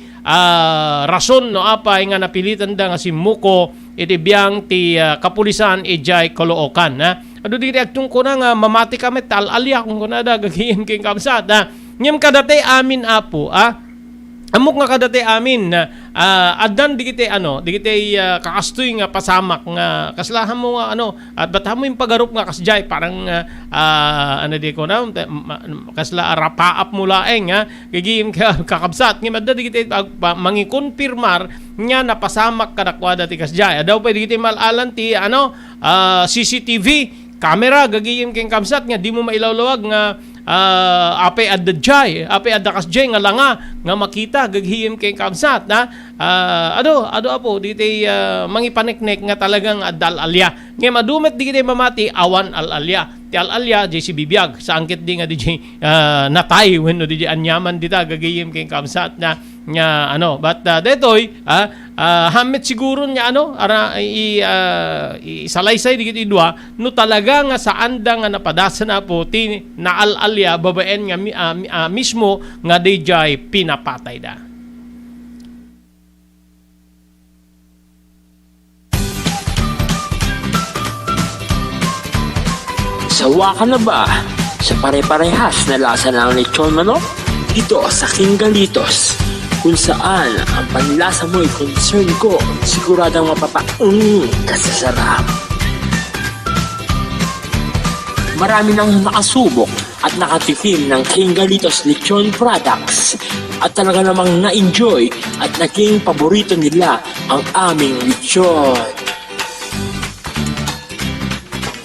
rason no apay nga napilitan da nga si Muko iti biyang ti kapulisan ijay Caloocan ha. Adu di agtung ko na nga mamati kami talalya kung kunada gagayem ken kamsat ha. Ngem kadate amin apo amok nga kadate amin adan digite kakastoy nga pasamak nga kaslahan mo nga at ba't mo yung pagarup nga kasjay parang di ko na kasla rapaap mo laeng gagayem kakabsat ngem adda digite mangikonfirmar nga napasamak kadakwada ti kasjay adaw pa digite malalan ti CCTV camera gagayem ken kamsat nga di mo mailawlawag nga ape adda jay ape adda kasjay nga langa nga makita gaghiyem kay kamsat na ado apo diti mangipaneknek nga talagang adal-alya ngem adumet di kiti mamati awan al-alya ti al-alya di si bibiyag sa angkit di nga di natay wenno di anyaman dita gagayem kay kamsat na nga but detoy hamit siguro nya isalaysay di kiti dua no talaga nga sa anda nga napadasa na po ti naal-alya babaen nga mismo nga dijay pinapatay da. Sawa ka na ba sa pare-parehas na lasa ng lechon manok? Dito sa King Galitos, kung saan ang panlasa mo'y concern ko, siguradang kasasarap. Marami nang nakasubok at nakatikim ng King Galitos lechon products at talaga namang na-enjoy at naging paborito nila ang aming lechon.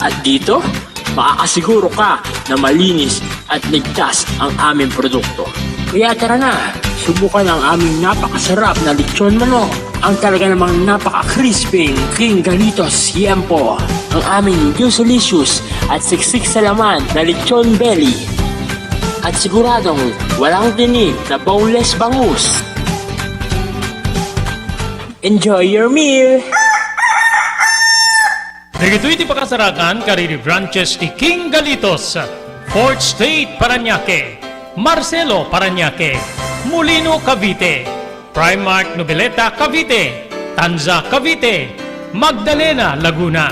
At dito, makakasiguro ka na malinis at ligtas ang aming produkto. Kaya tara na, subukan ang aming napakasarap na lechon manok. Ang talaga namang napaka-crisping King Galitos Yempo. Ang aming delicious at siksik sa laman na lechon belly. At siguradong walang tinig na boneless bangus. Enjoy your meal! Dagito iti pakasarakan kariri branches ti King Galitos, Fourth State Parañaque, Marcelo Parañaque, Molino Cavite, Primark Noveleta Cavite, Tanza Cavite, Magdalena Laguna,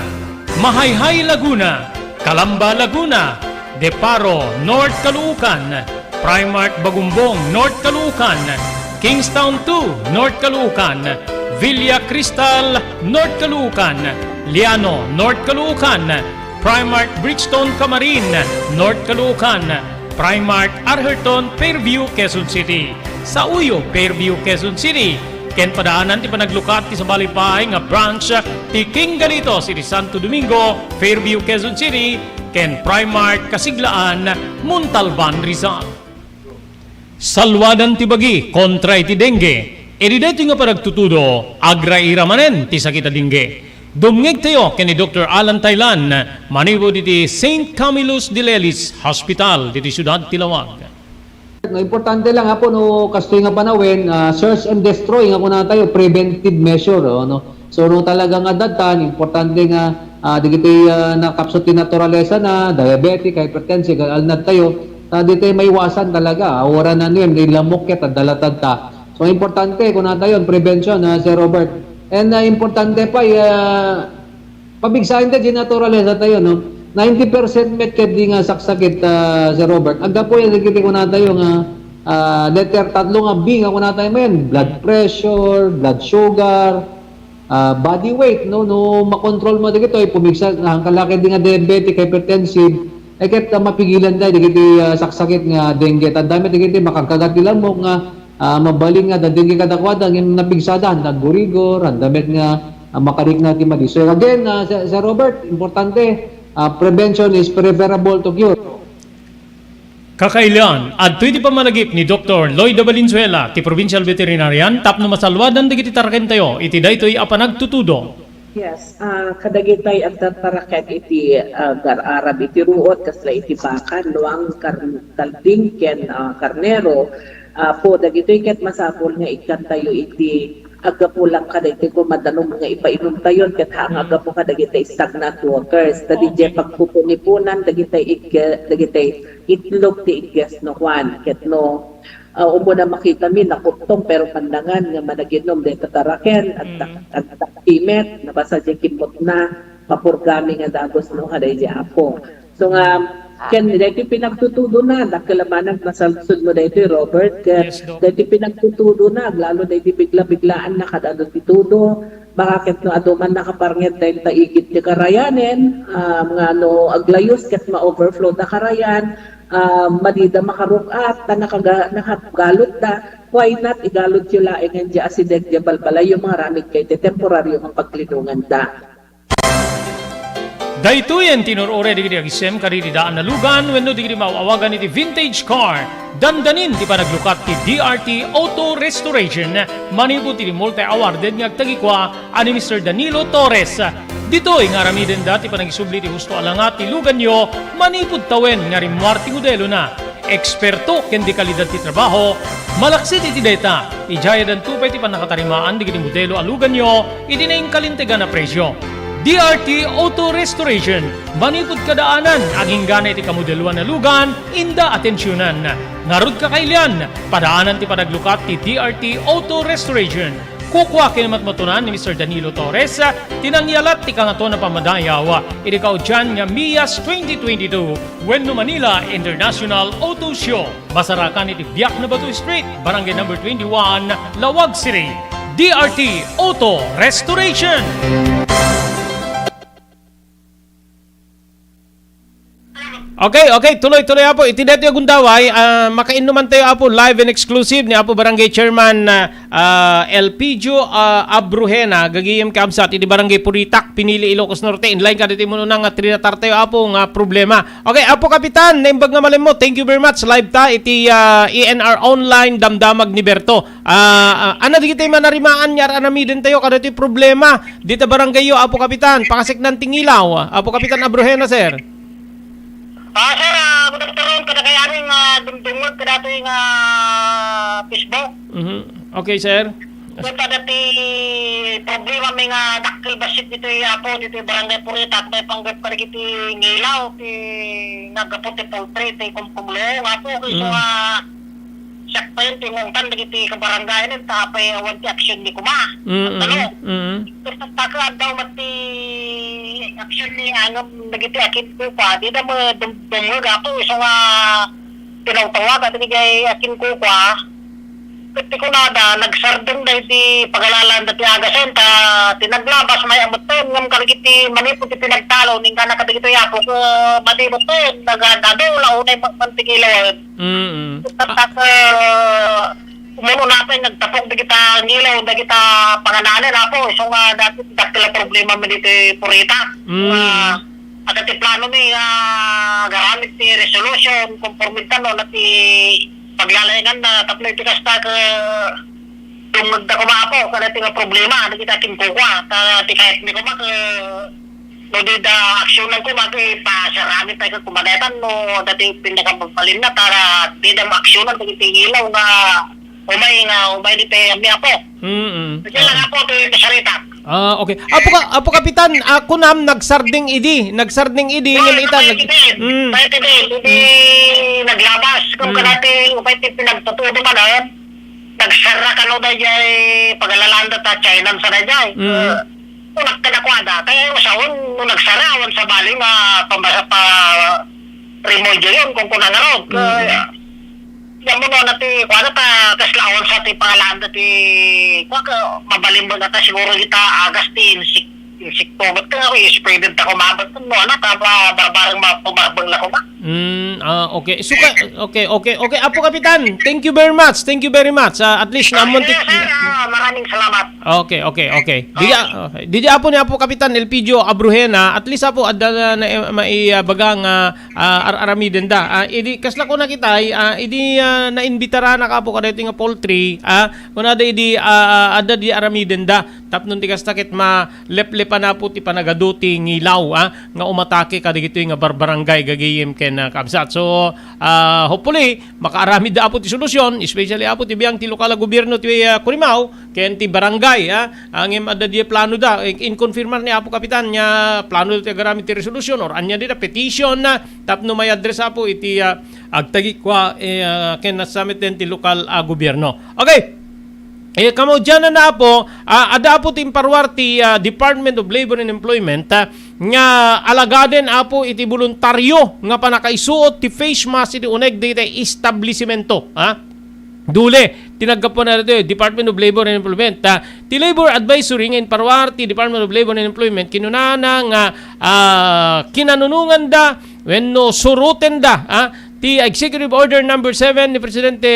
Mahayhay Laguna, Calamba Laguna, Deparo North Caloocan, Primark Bagumbong North Caloocan, Kingstown 2 North Caloocan, Villa Cristal North Caloocan, Liano North Caloocan, Primark Bridgestone Camarin North Caloocan, Primark Arherton Fairview Quezon City, sa Uyo Fairview Quezon City, ken padaanan ti panaglukat ti sa Balipay nga branch ti King Galitos iti Santo Domingo Fairview Quezon City, ken Primark Kasiglaan Montalban Rizal. Salwadan ti bagi kontra iti dengue, edi dito nga paragtutudo agraira manen ti sakita dengue. Dumngeg tayo kini Dr. Alan Taylan, manibo diti St. Camillus de Lelis Hospital diti Ciudad Tilawag. No, importante lang po no kastoy nga panawin, search and destroy nga kuna tayo preventive measure no. So no talagang adatan importante nga digiti nakapsot ti naturalesa na diabetic, hypertensive, alnad tayo dito may iwasan talaga. Ora na niyan lamok ket dalatad ta. So importante kuna tayo prevention Sir Robert. And importante pa pabigsahin ta di naturalesa tayo no. 90% met ket di nga saksakit Sir Robert. Agda po yan digiti kuna tayo nga letter tatlo nga B nga kuna tayo men blood pressure, blood sugar, body weight no makontrol mo dito pumigsa ang kalaki di nga diabetic, hypertensive ket mapigilan tayo digiti saksakit nga dengue. Tadami digiti makakagat nila mo nga mabaling nga dengue kadakwada ng napigsada handa gurigor, handamet nga makarik na ti madi. So again Sir Robert, importante prevention is preferable to cure. Kakailan, at iti pamanagip ni Dr. Lloyd Valenzuela, ti Provincial Veterinarian, tapno masalwadan digiti taraken tayo, iti daytoy apanagtutudo. Yes, kadagitay ang tataraket iti gar-arab iti ruot kasla iti bakan nuang kalding ken karnero po dagitoy ket masapol nga ikan tayo iti agapulang kadagitoy ko madanong nga ipainom tayo ket hang agapo kadagitay stagnant waters dagitoy pagpupunipunan dagitay itlog ti igges no Juan ket no umo na makita mi nakutong pero pandangan nga managinom de tataraken at imet nabasa di kimot na papurgami nga dagos no haday di apo so nga ken dito pinagtutudo na dakalamanang nasalsud mo dito Robert Yes, Doc. dito pinagtutudo na lalo dito bigla-biglaan na kadado titudo bakit no aduman nakaparnget dahil taigit ti karayanen mga no aglayos ket ma-overflow na karayan madida makarukat na nakagalot da why not igalot yung laing nga di asideg di balbala yung mga ramig kay te temporaryo ang paglinungan da. Daytoyen tinurore digiti agisem kaditi daan na lugan wenno digiti maawagan iti vintage car. Dandanin ti panaglukat ti DRT Auto Restoration manipud ti multi-awarded nga agtagikwa ani Mr. Danilo Torres. Ditoy nga ramiden dati panagisubli ti husto alangat ti lugan nyo manipud tawen nga rimwar ti modelo na. Eksperto ken di kalidad ti trabaho malaksit iti data. Ijaya dan tupay ti panakatarimaan digiti modelo alugan nyo iti naing kalintegan na presyo. DRT Auto Restoration, manipod kadaanan, aging gana iti kamodeluan na lugan, inda atensyonan. Narud ka kailian, padaanan ti panaglukat ti DRT Auto Restoration. Kukwa kinamatmatunan ni Mr. Danilo Torres, tinangyalat ti kangato na pamadayaw, iti kaudyan nga MIAS 2022, Wenno Manila International Auto Show. Masarakan iti Biak na Batu Street, Barangay number 21, Lawag City. DRT Auto Restoration. Okay, tuloy-tuloy apo. Itineto yung gundaway, makainuman tayo apo live and exclusive ni apo Barangay Chairman Elpidio Abruhena, gagiyem kamsat, iti Barangay Puritak, Pinili, Ilocos Norte, inline ka dito muna nga trinatar tayo apo nga problema. Okay, apo Kapitan, naimbag nga malim mo, thank you very much, live ta, iti ENR Online, Damdamag ni Berto. Ano di kita manarimaan nyar anamidin tayo, kada ito problema, dito Barangay yo, apo Kapitan, pakasik ng tingilaw, apo Kapitan Abruhena, sir. Sir, good afternoon. Kada kaya aming dumdungod kada ito yung Facebook. Okay, sir. Kung dati problema may nga dakil basit dito yung apo, dito yung Barangay Puritak, may panggap ka rin ngilaw, nagapot yung poultry, ito yung kumkumulong, apo, kasi siyak pa yun, tingungtan, dito yung kabarangay nun, tapay awan ti action ni kuma. Tapos nagtakalaan daw mati action ni angam nagiti akin ko pa, di na mo dumdungod, apo, so tinawtawag, at nigay akin ko pa, Pati ko nada, nagsardong dahil di pagalalan dati agasen, tinaglabas may amuton, ngam karigiti manipot ti pinagtalo, ning ka nakadagito yapo ko, madimuton, nagadado, launay mantingilawan. Tatak, umuno natin, nagtapok di kita ngilaw, di kita pangananin ako, so nga dati dakila problema mo dito purita. At ati plano mi, garamit ti resolution, conformitan no, nati paglalayangan na tapno iti kasta ka tungod na kumapo kada iti nga problema na kita kinkukwa ti kahit ni kumak no di da aksyonan ko pasarami tayo kumanetan no dati pinakapagpalin na tara di da aksyonan iti hilaw nga umay di tayo mi apo kaya lang apo ito yung nasarita. Okay. Apo Kapitan, ako nam nagsarding idi ng ita. Bayat hindi naglabas. Kung kanati, upay pinagtutudo man nagsara ka no na dyan, pagalalanda ta China sa na dyan. Kung nagkanakwada, kaya yung saon, nung nagsara, awan sa baling, pambasa pa remodyo yun, kung kunangarog. Yan mo no, nati, kuwada ta, kaslaon sa ti pangalanda ti, mabalim mo na ta, siguro kita agas ti insikto. Ba't ka ako, spreaded ta kumabat mo, barbarang mapumabang na kuma. Okay. Okay. Apo Kapitan, thank you very much. At least namon Sir, maraming salamat. Okay. Di apo ni Apo Kapitan Elpidio Abruhena, at least apo adda na maibagang aramiden da. Idi kasla ko nakitay, idi naimbitara na kapo kada nga poultry, kuna da idi adda di aramiden da. tapnon ti kastakit ma-leplepa na po ti panagaduti ngilaw nga umatake kadigito nga barbarangay gagayem ken kabsat. So hopefully makaarami da po ti solusyon, especially apo ti biyang ti lokal na gobyerno ti Curimaw ken ti barangay ang adda di plano da in confirmar ni apo kapitan nya plano ti agarami ti resolusyon or anya di da petition tapno may address apo iti agtagi kwa ken summit den ti lokal gobyerno. Okay. Kamo dyan na po, ada po timparwar ti Department of Labor and Employment nga alagaden apo iti voluntaryo nga panakaisuot ti face mask iti uneg dito establishmento. Dule, tinagap po na ito Department of Labor and Employment. Ti Labor Advisory nga parwar ti Department of Labor and Employment kinunana nga kinanunungan da wenno suruten da ti Executive Order number 7 ni Presidente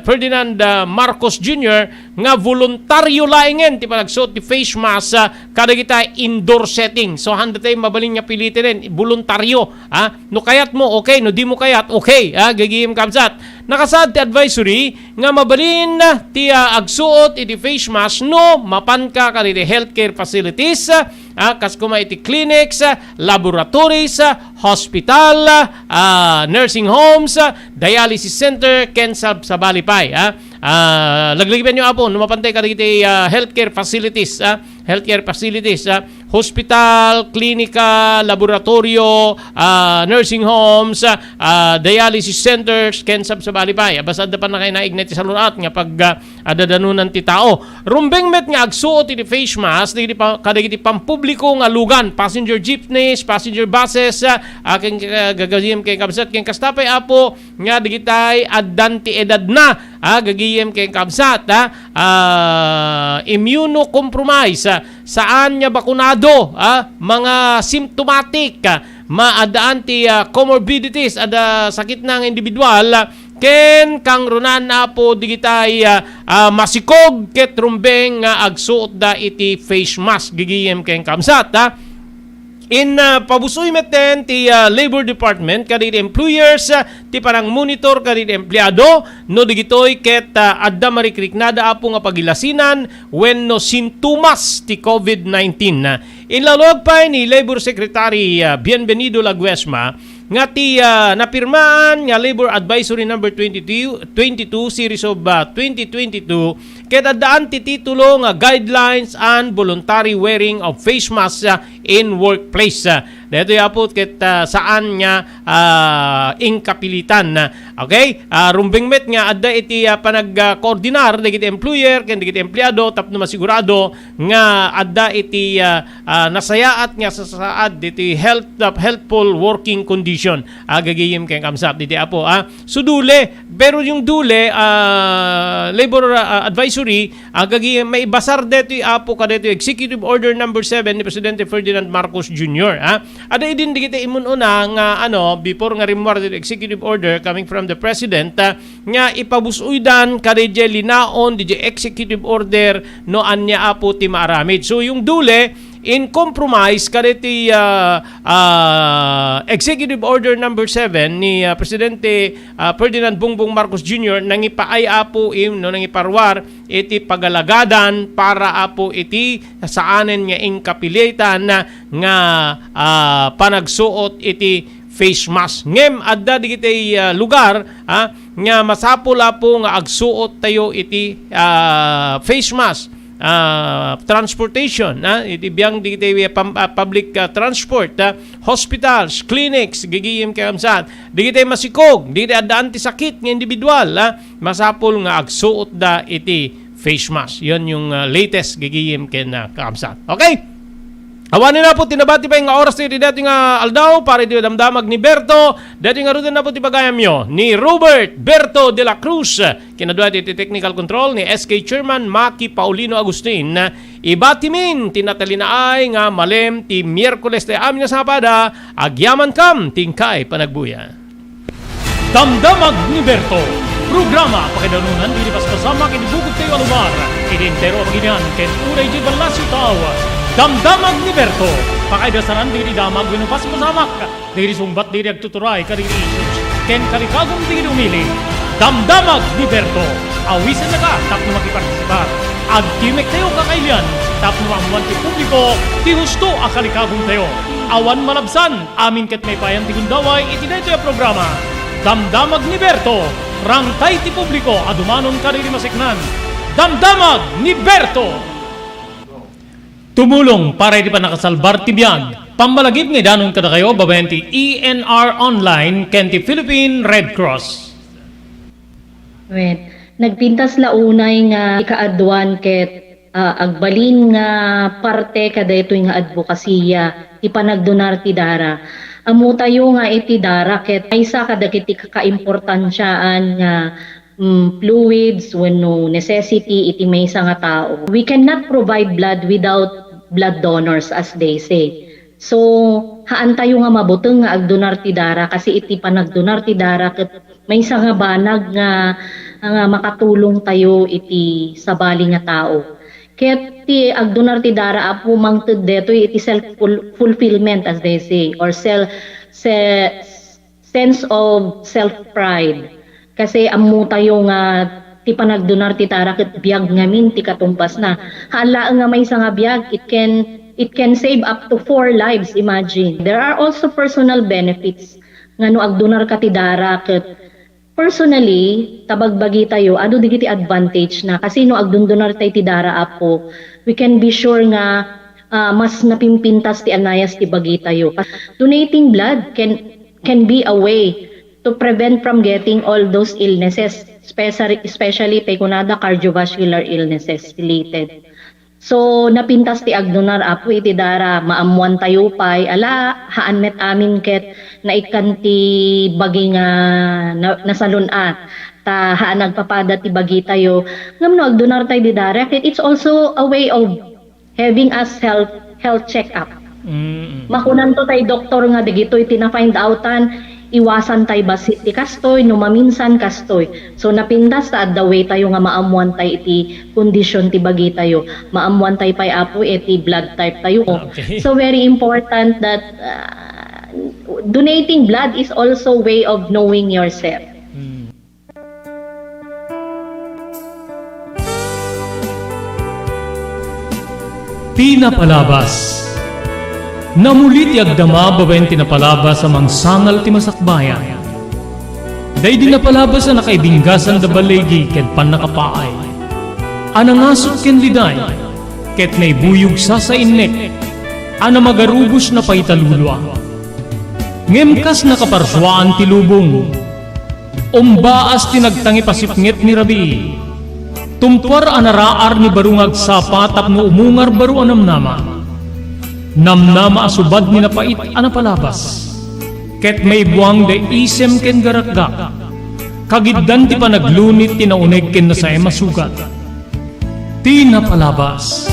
Ferdinand Marcos Jr. nga voluntaryo laingen ti panagsuot ti face mask kada kita indoor setting. So handa tayo mabalin nga pilitin voluntaryo. No kayat mo okay, no di mo kayat okay. Gagihim kabsat. Nakasad ti advisory nga mabalin ti agsuot iti face mask no mapan ka kaditi healthcare facilities kas kuma iti clinics, laboratories, hospital, nursing homes, dialysis center, ken sa balipay. Laglagipan nyo apo, numapantay ka dito healthcare facilities, hospital, klinika, laboratorio, nursing homes, dialysis centers, ken sa balipay. Basta da pa na kayo naignet sa lunat nga pag adadanunan ti tao. Rumbeng met nga agsuot iti face mask, kadagiti pampubliko nga lugan, passenger jeepneys, passenger buses, ken gagawin kay kabsat, ken kastapay apo, nga digitay addanti edad na, gagiyem kay kabsat, immunocompromise, saan niya bakunado, mga symptomatic, maadaan ti comorbidities, ada sakit ng individual, ken kang runan na po digitay masikog ket rumbeng agsuot da iti face mask gigiyem ken kamsat. In pabusoy meten ti Labor Department kaditi employers ti parang monitor kaditi empleyado no digitoy ket adda marikriknada apo nga pagilasinan wenno sintomas ti COVID-19. Inlalog pa ni Labor Secretary Bienvenido Laguesma nga ti napirmaan nga Labor Advisory number 22 series of 2022 ket addaan ti titulo nga guidelines on voluntary wearing of face mask in workplace. Dito yapot ket saan nga ingkapilitan. Okay? Rumbeng met nga adda iti panagkoordinar dagiti employer ken dagiti empleyado tapno masigurado nga adda iti nasayaat nga sa saad iti healthful working condition. Gagayim kay kamsat diti apo. So dule, pero yung dule labor advisory gagayim may basar dito apo kadito Executive Order number 7 ni Presidente Ferdinand Marcos Jr. Ada idin digiti imununa nga before nga rimwar dito Executive Order coming from the President nga ipabusuydan kadije linaon DJ Executive Order no anya apo ti maaramid. So yung dule in compromise kaditi Executive Order number 7 ni Presidente Ferdinand Bongbong Marcos Jr. nangipaay apo nangiparwar iti pagalagadan para apo iti saanen nga ingkapilitan nga panagsuot iti face mask. Ngem adda digiti lugar nga masapol apo nga agsuot tayo iti face mask. Transportation, iti biyang digiti public transport, hospitals, clinics, gigiyim kamsat, digiti masikog, digiti adaan ti sakit ng individual, masapol nga agsuot da iti face mask. Yon yung latest gigiyim ken kamsat. Okay? Awanin na po, tinabati pa yung oras nito dati nga aldaw para ito damdamag ni Berto. Dati nga rutin na po tipagayam nyo ni Robert Berto de la Cruz. Kinadwa iti technical control ni SK Chairman Maki Paulino Agustin. Ibatimin tinatalinaay nga malem ti Miyerkules ti amin na sapada agyaman kam tingkay panagbuya. Damdamag ni Berto. Programa pakidanunan dilipas kasama kinibugot kayo alumar. Identero maginian ken unay di balasyo tao. Damdamag ni Berto. Pakaidasaran diri damag winupas masamak. Diri sumbat diri agtuturay kadiri issues. Ken kalikagong diri umili. Damdamag ni Berto. Awisan na ka tapno makipartisipat. Agkimek tayo kakailan. Tapno amuan ti publiko, ti husto akalikabong tayo. Awan malabsan, amin ket may payan ti gundaway, itinay ito yung programa. Damdamag ni Berto, rangtay ti publiko, adumanon kariri masiknan. Damdamag ni Berto! Tumulong para di pa nakasalbar ti biyag. Pambalagip nga danon kada kayo, babayan ti ENR Online, ken ti Philippine Red Cross. Wait. Nagpintas launay nga ikaadwan ket agbalin nga parte kada ito nga advokasya ipanagdonar ti dara. Amo tayo nga iti dara ket aysa kada kiti kakaimportansyaan nga fluids wenno necessity iti maysa nga tao. We cannot provide blood without blood donors as they say. So haan tayo nga mabuteng nga agdonar ti dara kasi iti panagdonar ti dara ket maysa nga banag nga makatulong tayo iti sabali nga tao. Ket ti agdonar ti dara apo mangted deto iti self-fulfillment as they say or sense of self-pride. Kasi ammo tayo nga ti panagdonar ti dara ket biag ngamin ti katumpas na. Hala nga maysa nga biag it can save up to 4 lives, imagine. There are also personal benefits nga no agdonar ka ti dara ket personally, tabagbagi tayo, ano digiti advantage na kasi no agdundunar tayo ti dara apo, we can be sure nga mas napimpintas ti anayas ti bagi tayo. Donating blood can be a way to prevent from getting all those illnesses, especially tayo kunada cardiovascular illnesses related. So napintas ti agdonar apo iti dara maamuan tayo pay ala haan met amin ket naikan ti bagi nga nasalun ta haan nagpapada ti bagi tayo ngam agdonar tayo di dara ket it's also a way of having us health check up. Makunan to tayo doktor nga digitoy tina find outan iwasan tayo basit ti kastoy no maminsan kastoy. So napindas ta the way tayo nga maamuan tayo iti kondisyon ti bagi tayo. Maamuan tayo pay apo iti blood type tayo. Okay. So very important that donating blood is also way of knowing yourself. Pinapalabas. Namulit yagdama babayan tinapalabas sa mangsangal ti masakbayan. Day di napalabas na nakaibinggasan da balegi ket pan nakapaay. Anangasot ken liday ket naibuyog sa innek. Ana magarubos na paitalulwa. Ngemkas nakaparswaan ti lubong. Umbaas ti nagtangi pasipnget ni Rabi. Tumpar anaraar ni barungag sapa tapno umungar baru anamnama. Namnama asubad ni napait anapalabas. Ket may buwang de isem ken garakgak. Kagiddan ti panaglunit ti nauneg ken nasay masugat. Ti napalabas.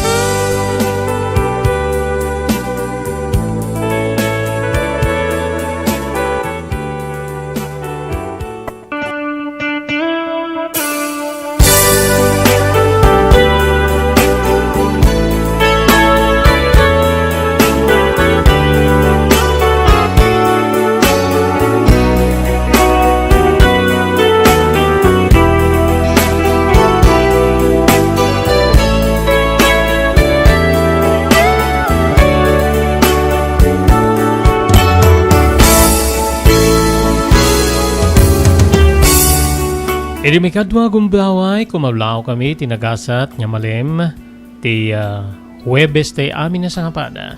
Edi may kadwa gumblaway, kumablaw kami, tinagasat, nyamalem, ti Huwebes tay amin na sangapada.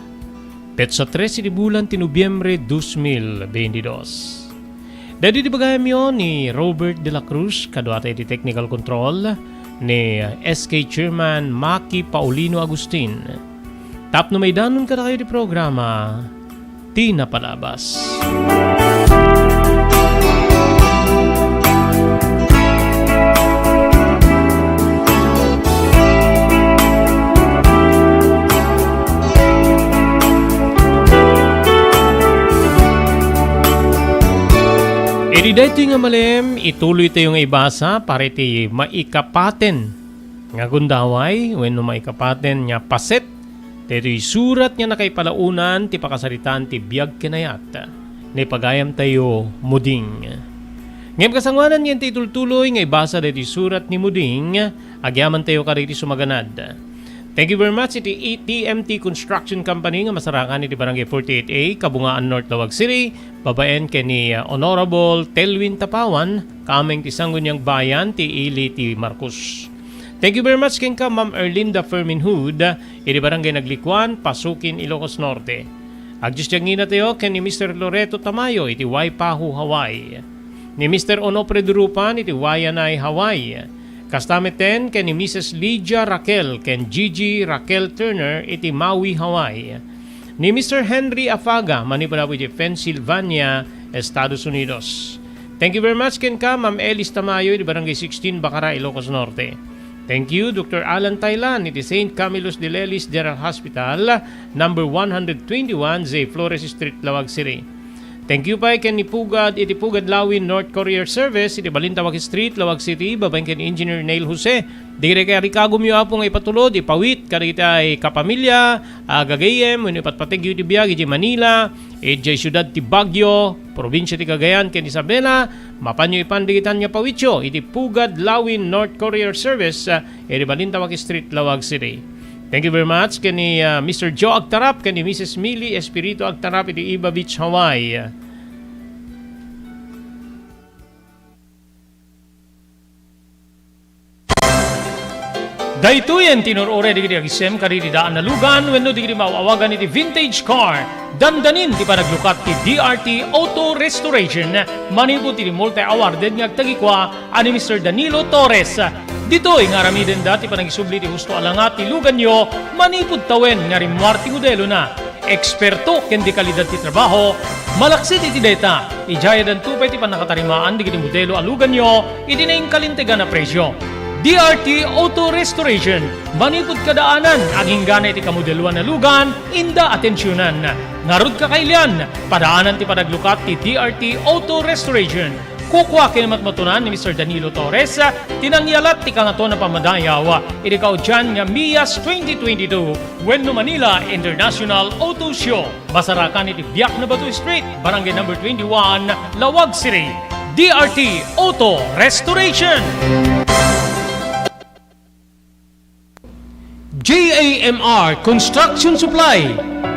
Petsa 13 di bulan ti Nobyembre 2022. Dadi di bagayam yun ni Robert de la Cruz, kadwa tayo di technical control, ni SK Chairman Maki Paulino Agustin. Tapno may danon kada kayo di programa, ti napalabas. Edi dito nga malem, ituloy tayo nga ibasa para iti maikapaten nga gundaway, when maikapaten nga paset, dito surat nga nakaipalaunan ti pakasaritan ti biag kinayat, ni pagayam tayo muding. Ngayon kasangwanan nga ti tultuloy nga ibasa dito surat ni muding, agyaman tayo kariti sumaganad. Thank you very much. Iti TMT Construction Company nga masarangan iti Barangay 48A, Kabungaan North, Lawag City. Babaen kay ni Honorable Telwin Tapawan, kaming ti Sangguniang Bayan, ti Ili ti Marcos. Thank you very much ken ka Ma'am Erlinda Ferminhood, iti Barangay Naglikuan, Pasukin, Ilocos Norte. Agjustyangina tayo ken ni Mr. Loreto Tamayo, iti Waipahu, Hawaii. Ni Mr. Onofre Durupan, iti Wayanay, Hawaii. Kastameten ken ni Mrs. Lydia Raquel ken Gigi Raquel Turner iti Maui, Hawaii. Ni Mr. Henry Afaga manipulaw iti Pennsylvania, Estados Unidos. Thank you very much ken ka Ma'am Elis Tamayo iti Barangay 16 Bacara, Ilocos Norte. Thank you Dr. Alan Taylan iti St. Camillus de Lelis General Hospital, number 121 Z Flores Street, Lawag City. Thank you pa ken ni Pugad iti Pugad Lawin North Courier Service iti Balintawak Street, Lawag City, babaeng ken Engineer Neil Jose. Digire kay Ricardo myo apong ipatulod ipawit kadagita ay kapamilya, gagayem wenno ipatpategyo iti biag iti Manila, iti siyudad ti Baguio, probinsya ti Cagayan ken Isabela, mapanyo ipandigitan nga pawityo iti Pugad Lawin North Courier Service iti Balintawak Street, Lawag City. Thank you very much ken ni Mr. Joe Agtarap ken ni Mrs. Millie Espirito Agtarap iti Iba Beach, Hawaii. Daytoyen tinurore digiti agisem kaditi daan na lugan wenno digiti mawawagan iti vintage car. Dandanin ti panaglukat ti DRT Auto Restoration. Manipod ti multi-awarded nga agtagikwa ani Mr. Danilo Torres. Ditoy nga ramiden dati panagisubli ti husto alangat ti lugan nyo, manipod tawen nga rimwar ti modelo na. Eksperto ken di kalidad ti trabaho, malaksit iti data. Ijaya dan tupay ti panakatarimaan digiti modelo alugan nyo, iti na kalintegan na presyo. DRT Auto Restoration, manipod kadaanan, aging gana iti kamodeluan na lugan, inda atensyonan. Ngarud ka kailian, padaanan ti panaglukat ti DRT Auto Restoration. Kukwa kinamatmatunan ni Mr. Danilo Torres, tinangyalat ti kangato na pamadayaw, iti kaudyan nga MIAS 2022, Wenno Manila International Auto Show. Masarakan iti Biak na Batu Street, Barangay number 21, Lawag City. DRT Auto Restoration. JAMR Construction Supply.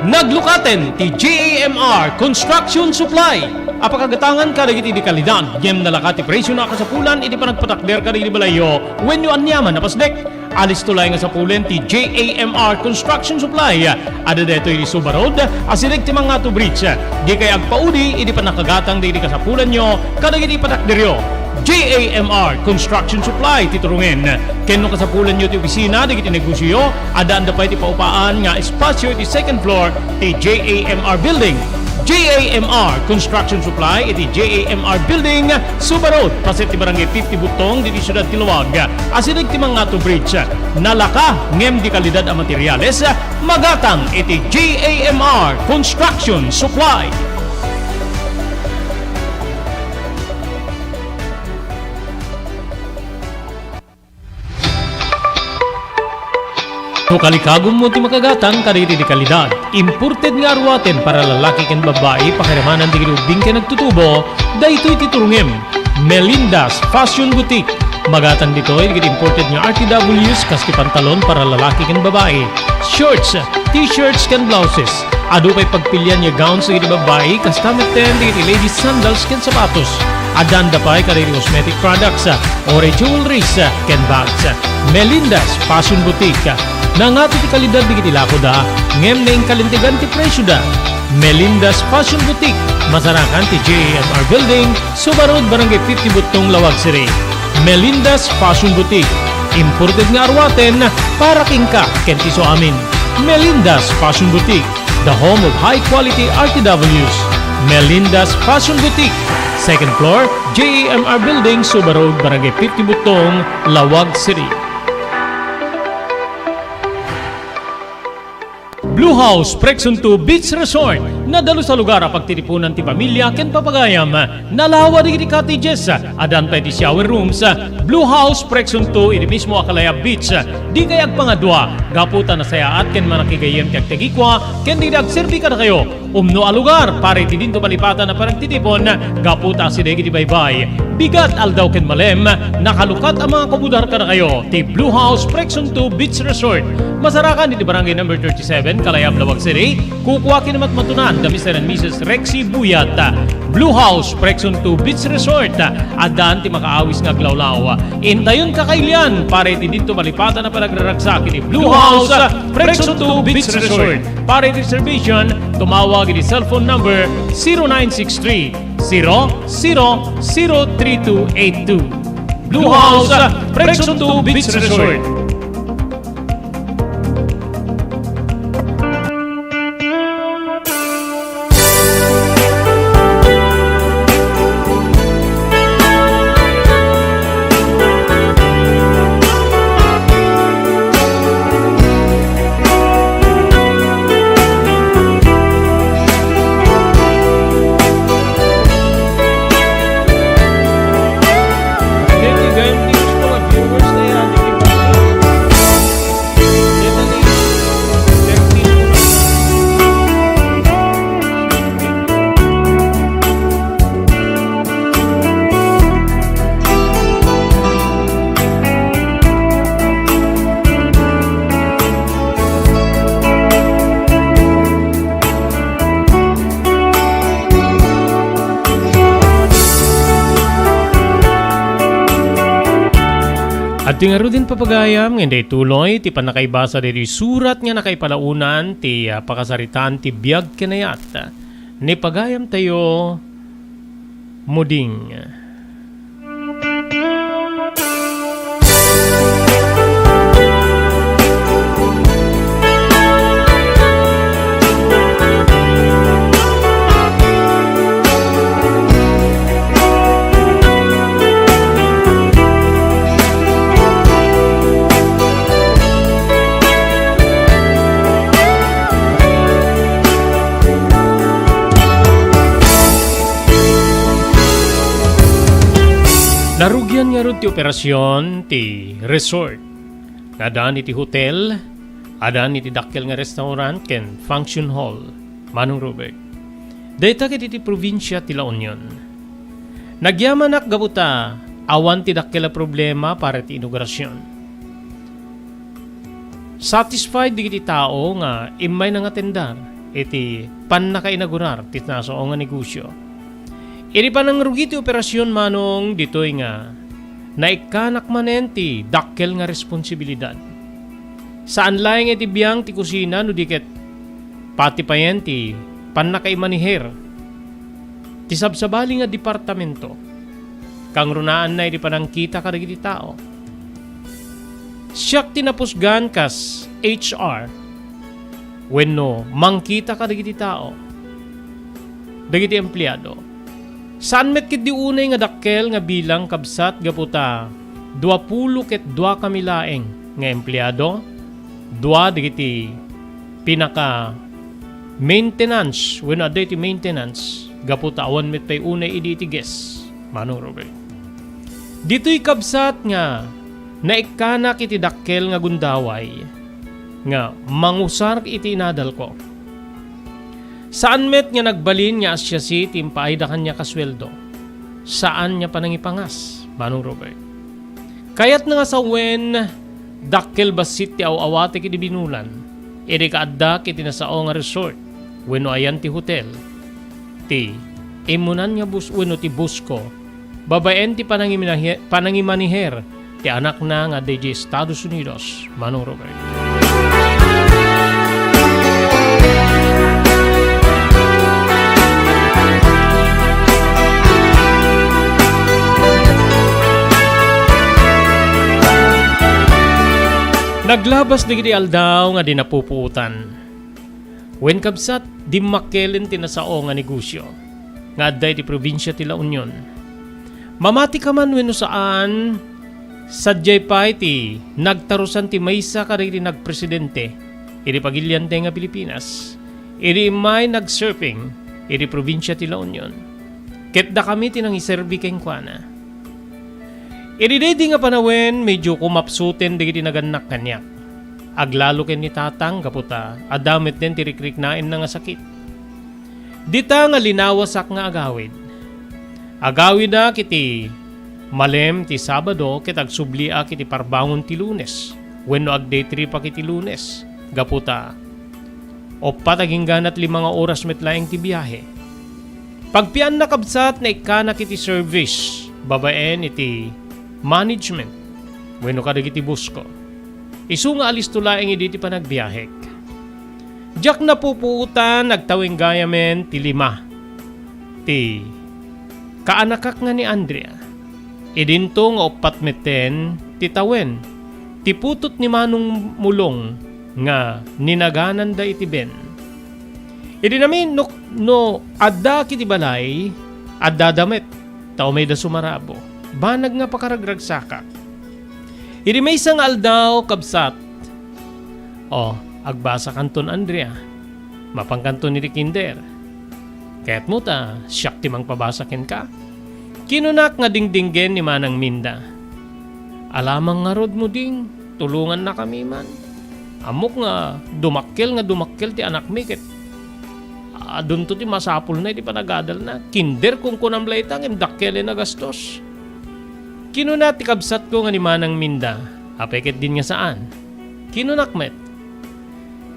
Naglukaten ti JAMR Construction Supply. Apakagatangan ka dagiti di kalidad, yem nalaka ti presyo na kasapulan, iti panagpatakder ka di balayo, when you anyaman na pasdek. Alis tulay nga sapulen ti JAMR Construction Supply. Ada deto iti Subarod, asilig ti mga to bridge. Di kay agpaudi, iti panakagatang di kasapulan nyo, kadagiti patakderyo. JAMR Construction Supply titurungin. Kenno kasapulan nyo ti opisina, digiti negosyo, adaan da pa iti paupaan nga espasyo iti second floor ti JAMR Building. JAMR Construction Supply iti JAMR Building, Subarod, paset ti Barangay 50 Butong, diti Siyudad ti Luwag. Asilig ti mga to bridge. Nalaka, ngem di kalidad a materyales, magatang iti JAMR Construction Supply. Kalikagom mo ti makagatang kaditi di kalidad. Imported nga arwaten para lalaki ken babae pakiramanan di gilubing ken nagtutubo, daytoy titurungem. Melinda's Fashion Boutique. Magatang ditoy digit imported nga RTWs kaski pantalon para lalaki ken babae. Shorts, t-shirts ken blouses. Adu pay pagpilyan nga gowns digit babae kastameten digit ladies sandals ken sapatos. Adanda pay kaditi cosmetic products, ore jewelries ken bags. Melinda's Fashion Boutique. Nangati ti kalidad digiti lako da, ngem na kalintigan ti presyo da. Melinda's Fashion Boutique, masarakan ti JAMR Building, Subarod, Barangay 50 Butong, Lawag City. Melinda's Fashion Boutique, imported nga arwaten para kingka kenti so amin. Melinda's Fashion Boutique, the home of high quality RTWs. Melinda's Fashion Boutique, second floor, JAMR Building, Subarod, Barangay 50 Butong, Lawag City. Blue House Prexon 2 Beach Resort. Nadalo sa lugar a pagtitipunan ti pamilya ken papagayam. Nalawa digiti cottages, adan pa ti shower rooms. Blue House Prexon 2 iti mismo Akalaya Beach. Di kay agpangadwa, gaputan na sayaat ken manakigayem ti agtegikwa ken di agserbi ka na kayo. Umno alugar, pare ti dinto malipatan na paragtitipon, gaputa si Degi di Baybay. Bigat aldaw ken malem, nakalukat ang mga kabudar ka na kayo. Ti Blue House Prexon 2 Beach Resort. Masarakan iti barangay number 37, Kalayab, Lawag City. Kukuha kinamat matunan, the Mr. and Mrs. Rexy Buyat. Blue House Prexon 2 Beach Resort. Adan ti makaawis nga glawlaw. Intayon kakailian, pare ti dinto malipatan na panagraragsak iti Blue House Prexon 2 Beach Resort. Pare reservation, tumawag iti cellphone number 0963-003282. Blue House Prexon 2 Beach Resort. At nga rin papagayam, hindi tuloy, ti panakaibasa dito surat nga nakaipalaunan, ti pakasaritan, ti biyag kinayat. Ni pagayam tayo, muding. Narugyan nga rin ti operasyon ti resort. Adaan iti hotel, adaan iti dakkel nga restaurant ken function hall. Manong Robert. Dayta ket iti probinsya ti La Union. Nagyamanak gabuta awan ti dakkel a problema para ti inaugurasyon. Satisfied di iti tao nga imay nga tendar iti pannakainaugurar ti naso nga negosyo. Iri pa nang rugi ti operasyon manong ditoy nga naikanak manen ti dakkel nga responsibilidad. Saan laeng iti biyang ti kusina no diket pati payen ti pannakaimaniher ti sabsabali nga departamento kang runaan na iti panangkita kadagiti tao. Siyak tinapusgan kas HR wenno mangkita kadagiti tao dagiti empleyado. Saan met ket di unay nga dakkel nga bilang kabsat gaputa 20 ket 2 kamilaeng nga empleyado, 2 dagiti pinaka maintenance wenno adday ti maintenance gaputa awan met pay unay idi iti guest. Manong Robert. Dito'y kabsat nga naikanak iti dakkel nga gundaway nga mangusar iti inadal ko. Saan met nga nagbalin nga asya si timpaayda kanya kasweldo? Saan niya panangipangas? Manong Robert. Kayat na nga sa wen dakkel basit ti awawate kiti binulan. Iri kaadda kiti nasao nga resort. Wenno ayan ti hotel. Ti imunan nga bus wenno ti busko. Babaen ti panangimaniher ti anak na nga DJ Estados Unidos. Manong Robert. Naglabas digiti aldaw nga dinapuputan. Wen kabsat di makkelen ti nasao nga negosyo. Nga adday ti probinsya ti La Union. Mamati ka man wenno saan sadyay pa iti nagtarusan ti maysa kadagiti nagpresidente iti pagilyante nga Pilipinas. Iti may nagsurfing iti probinsya ti La Union. Ket da kami ti nang iserbi keng kuana. Iridedi nga panawen, medyo kumapsuten digiti naganak kanyak. Aglalo ken ni tatang kaputa, adamit din tirikrik nain na nga sakit. Dita nga linawasak nga agawid. Agawid na kiti malem ti Sabado ket agsublia kiti parbangon ti Lunes. Wenno agday 3 pa kiti Lunes. Gaputa. O patagingganat 5 nga oras met laeng ti biyahe. Pagpian na kabsat na ikanak iti service, babaen iti management, wenno kadagiti busko. Isu nga alis tulaeng idi ti panagbiyahek. Diyak na pupuutan nagtawing gayamen ti 5. Ti kaanakak nga ni Andrea. Idinto nga 4 meten ti tawen. Ti putot ni Manong Mulong nga ninaganan da iti Ben. Idi namin no adda kiti balay, adda damit, tao may da sumarabo. Banag nga pakaragragsaka. Idi may isang aldaw kabsat. Agbasa kanton Andrea. Mapangkanton ni Kinder. Kaya't mo ta, siyak timang pabasakin ka. Kinunak nga dingdinggen ni Manang Minda. Alamang nga rod mo ding, tulungan na kami man. Amok nga dumakkel ti anak mi ket adun to ti masapul na iti panagadal na. Kinder kung kunamlay tang imdakkele na gastos. Kinuna ti kabsat ko nga ni Manang Minda. Apeket din nga saan. Kinunakmet.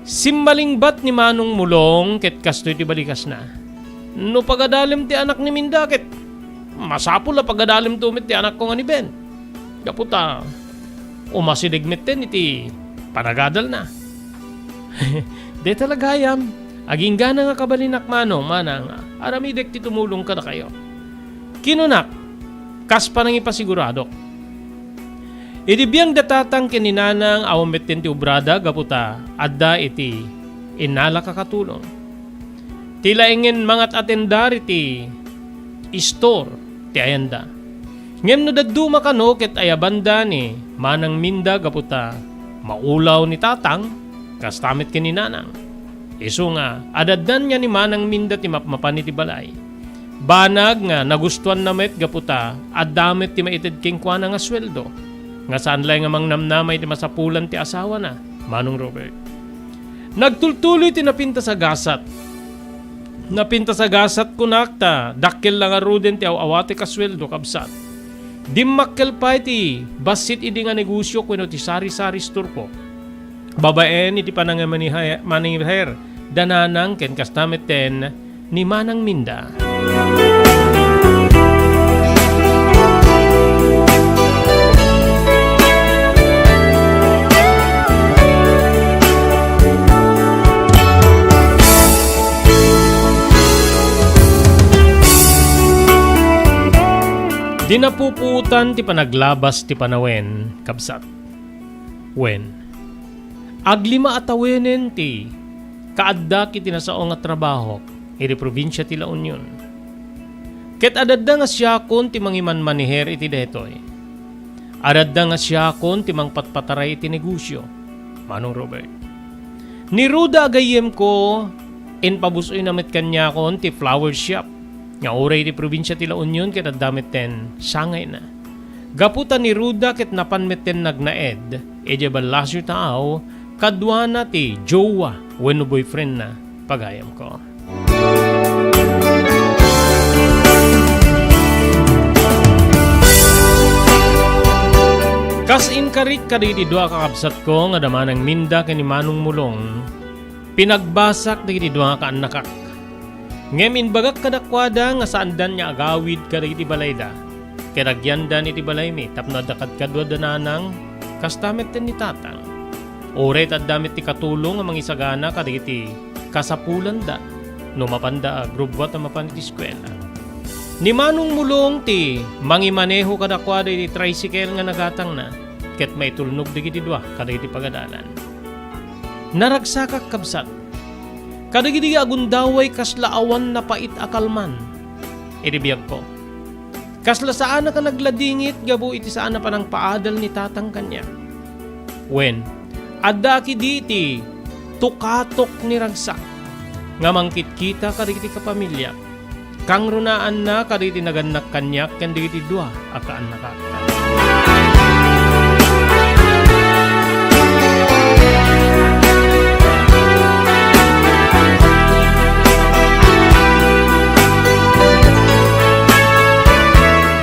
Simbalingbat ni Manong Mulong ket kastoy ti balikas na. No pagadalim ti anak ni Minda ket masapul na pagadalim tumit ti anak ko nga ni Ben. Kaputa umasidigmet ten iti panagadal na. De talagayam. Aging gana nga kabalinak manang aramidek ti tumulong ka na kayo. Kinunak, kas pa nang ipasigurado. Idibiyang datatang kininanang awamet ti ubrada gaputa adda iti inala kakatulong. Tila ingin mangat atendar iti store ti ayanda. Ngem no daduma kano ket ayabanda ni Manang Minda gaputa maulaw ni tatang kas tamit kininanang. Isu nga, adaddan niya ni Manang Minda ti mapmapan iti balay. Banag nga nagustuhan na met gaputa at damit ti maited king kwa nga sweldo. Nga saan lay nga mangnamnamay ti masapulan ti asawa na, Manong Robert. Nagtultuloy ti napinta sa gasat. Napinta sa gasat kunakta, dakkel lang nga ruden ti awawate ka sweldo kabsat. Dimmakkel pa iti basit idi nga negosyo kuno ti sari-sari store ko. Babaen iti panangamaniher dananang ken kastameten ni Manang Minda. Dinapuputan ti panaglabas ti panawen kabsat. Wen aglima atawenen ti kaadda kiti nasao nga trabaho iti probinsya ti La Union. Ket adadda nga siyakon ti mangiman maniher iti detoy. Adadda nga siyakon ti mangpatpataray iti negosyo, Manong Robert. Ni Ruda agayem ko in pabusoy namit kanya kon ti flower shop nga oray ti probinsya ti La Union ket addamit ten sangay na. Gaputa ni Ruda ket napanmet ten nagnaed ije balasyo tao kadwana ti jowa wenno boyfriend na pagayam ko. Kas inkarit kaditi dua kakabsat ko nga damanang Minda ken ni Manong Mulong pinagbasak dagiti dua ka annakak. Ngem inbagak kadakwada nga saandan niya agawid kadagiti balayda. Keragyandan iti balay mi tapno dakad kadwa dananang kastamet ten ni tatang. Oret at damit ti katulong ang mangisagana kadagiti kasapulan da no mapanda grubwat ang mapan iti eskwela. Ni Manong Mulong ti mangimaneho kadakwada iti tricycle nga nagatang na ket may tulnog digiti dua kadagiti pagadalan. Naragsakak kabsat. Kadagiti agundaway kasla awan na pait akalman. Iribiyag ko. Kasla saan na ka nagladingit gabo iti saan na panang paadal ni tatang kanya. When adda kiditi tukatok ni ragsak nga mangkit kita kadagiti kapamilya kang runaan na kadagiti naganak kanyak ken digiti dua akaan nakakta.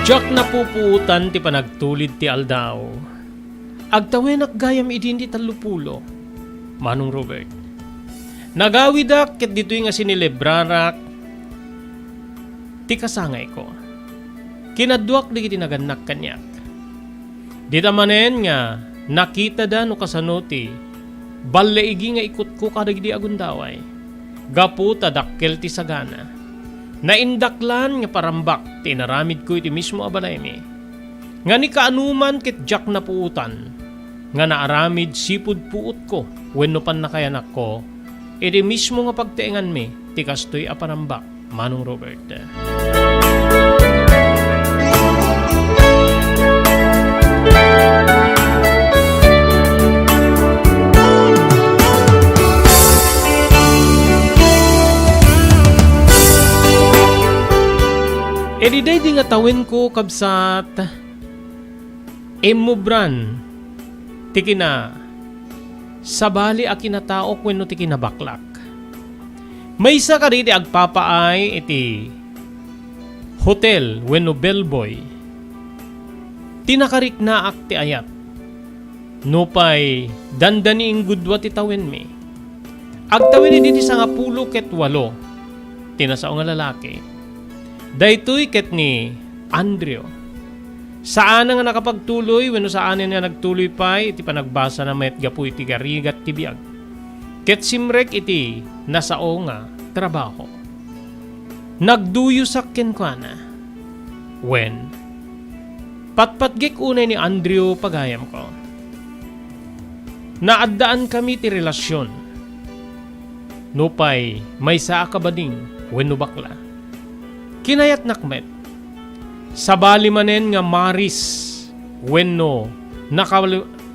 Jak na pupuutan ti panagtulid ti aldaw. Agtawen gayam idin ti talupulo. Manong Robert. Nagawidak ket dito'y nga sinilebrarak ti kasangay ko. Kinadwak di kiti naganak kanyak. Dita manen nga nakita da no kasano ti balaigi nga ikot ko kadagidi agundaway. Gaputa dakkel ti sagana. Naindaklan nga parambak ti naramid ko iti mismo abalaymi. Nga ni kaanuman ket jak na puutan. Nga naaramid sipud puut ko wenno pan nakayanak ko. Iti mismo nga pagtaengan mi ti kastoy a parambak. Manong Robert. Ediday di nga tawin ko kabsat emubran tikina sabali a kinatao wenno ti kinabaklak. Maysa ka riti agpapaay iti hotel wenno bellboy. Tinakarik na ak ti ayat. Nupay dandani ing gudwa ti tawin mi. Agtawin ni diti sa nga pulo ket walo. Tinasao nga lalaki. Daytoy ket ni Andrew. Saan nga nakapagtuloy wenno saan nga nagtuloy pa iti panagbasa na met gapu iti garigat ti biag. Ket simrek iti nasao nga trabaho. Nagduyo sa kenkwana. When patpatgik unay ni Andrew pagayam ko. Naaddaan kami ti relasyon. Nupay may saa kabading wenno bakla. Kinayat nakmet. Sabali manen nga maris wenno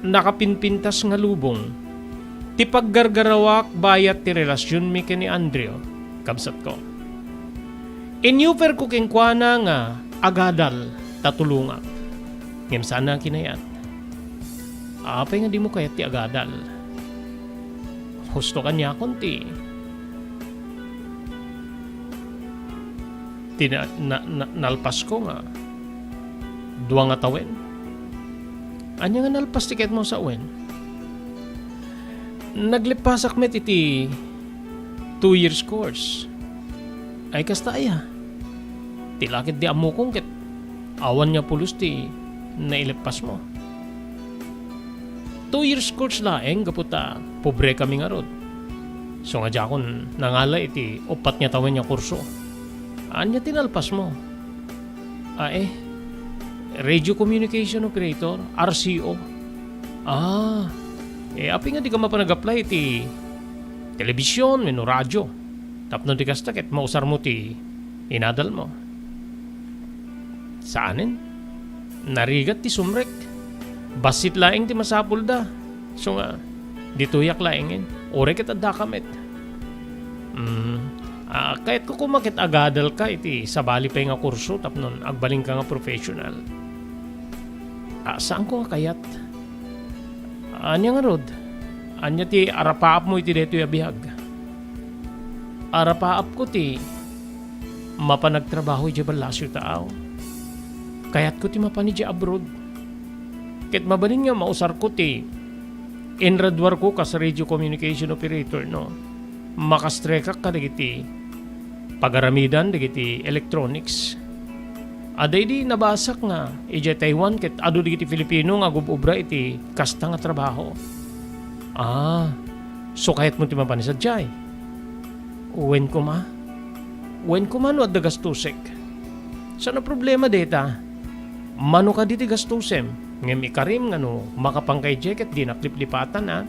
nakapinpintas nga lubong. Ti paggargarawak bayat ti relasyon mi ken ni Andrew kabsat ko. Inyuper ko kengkwana nga agadal tatulungak. Ngem sana kinayat. Apay nga di mo kayat ti agadal. Husto kanya konti. Nalpas ko nga duwa nga tawen. Anya nga nalpas tiket mo sa uwen. Naglipasak met iti 2 years course. Ay kasta aya. Tilakit di amukong ket awan niya pulos ti nailipas mo. 2 years course laeng gaputa pobre kami nga rod. So nga jakon nangala iti 4 niya tawen niya kurso. Anya tinalpas mo? Radio Communication Operator, RCO. Api nga di ka mapanag-apply ti telebisyon, no radyo. Tapno di kastakit, mausar mo ti inadal mo. Saanin? Narigat ti sumrek. Basit laing ti masapul da. So nga, dituyak laingin. Ore kita dakamet. Kahit ko kumakit agadal ka iti sabali pa nga kurso tapnon agbaling ka nga professional. Saan ko nga kayat? Anya nga rod? Anya ti arapaap mo iti deto yabihag. Arapaap ko ti mapanagtrabaho iti balasyo tao. Kayat ko ti mapani di abroad. Ket mabalin nga mausar ko ti enradwar ko kas radio communication operator no. Makastrekak ka dagiti pagaramidan dagiti electronics. Aday di nabasak nga iti Taiwan ket adu dagiti Filipino nga gubobra iti kasta nga trabaho. So kahit mo ti mapanisadyay. Wen ko ma no at dagastusek. Sana problema deta? Mano ka diti gastusem? Ngem ikarim nga no makapangkay ket di nakliplipatan ha.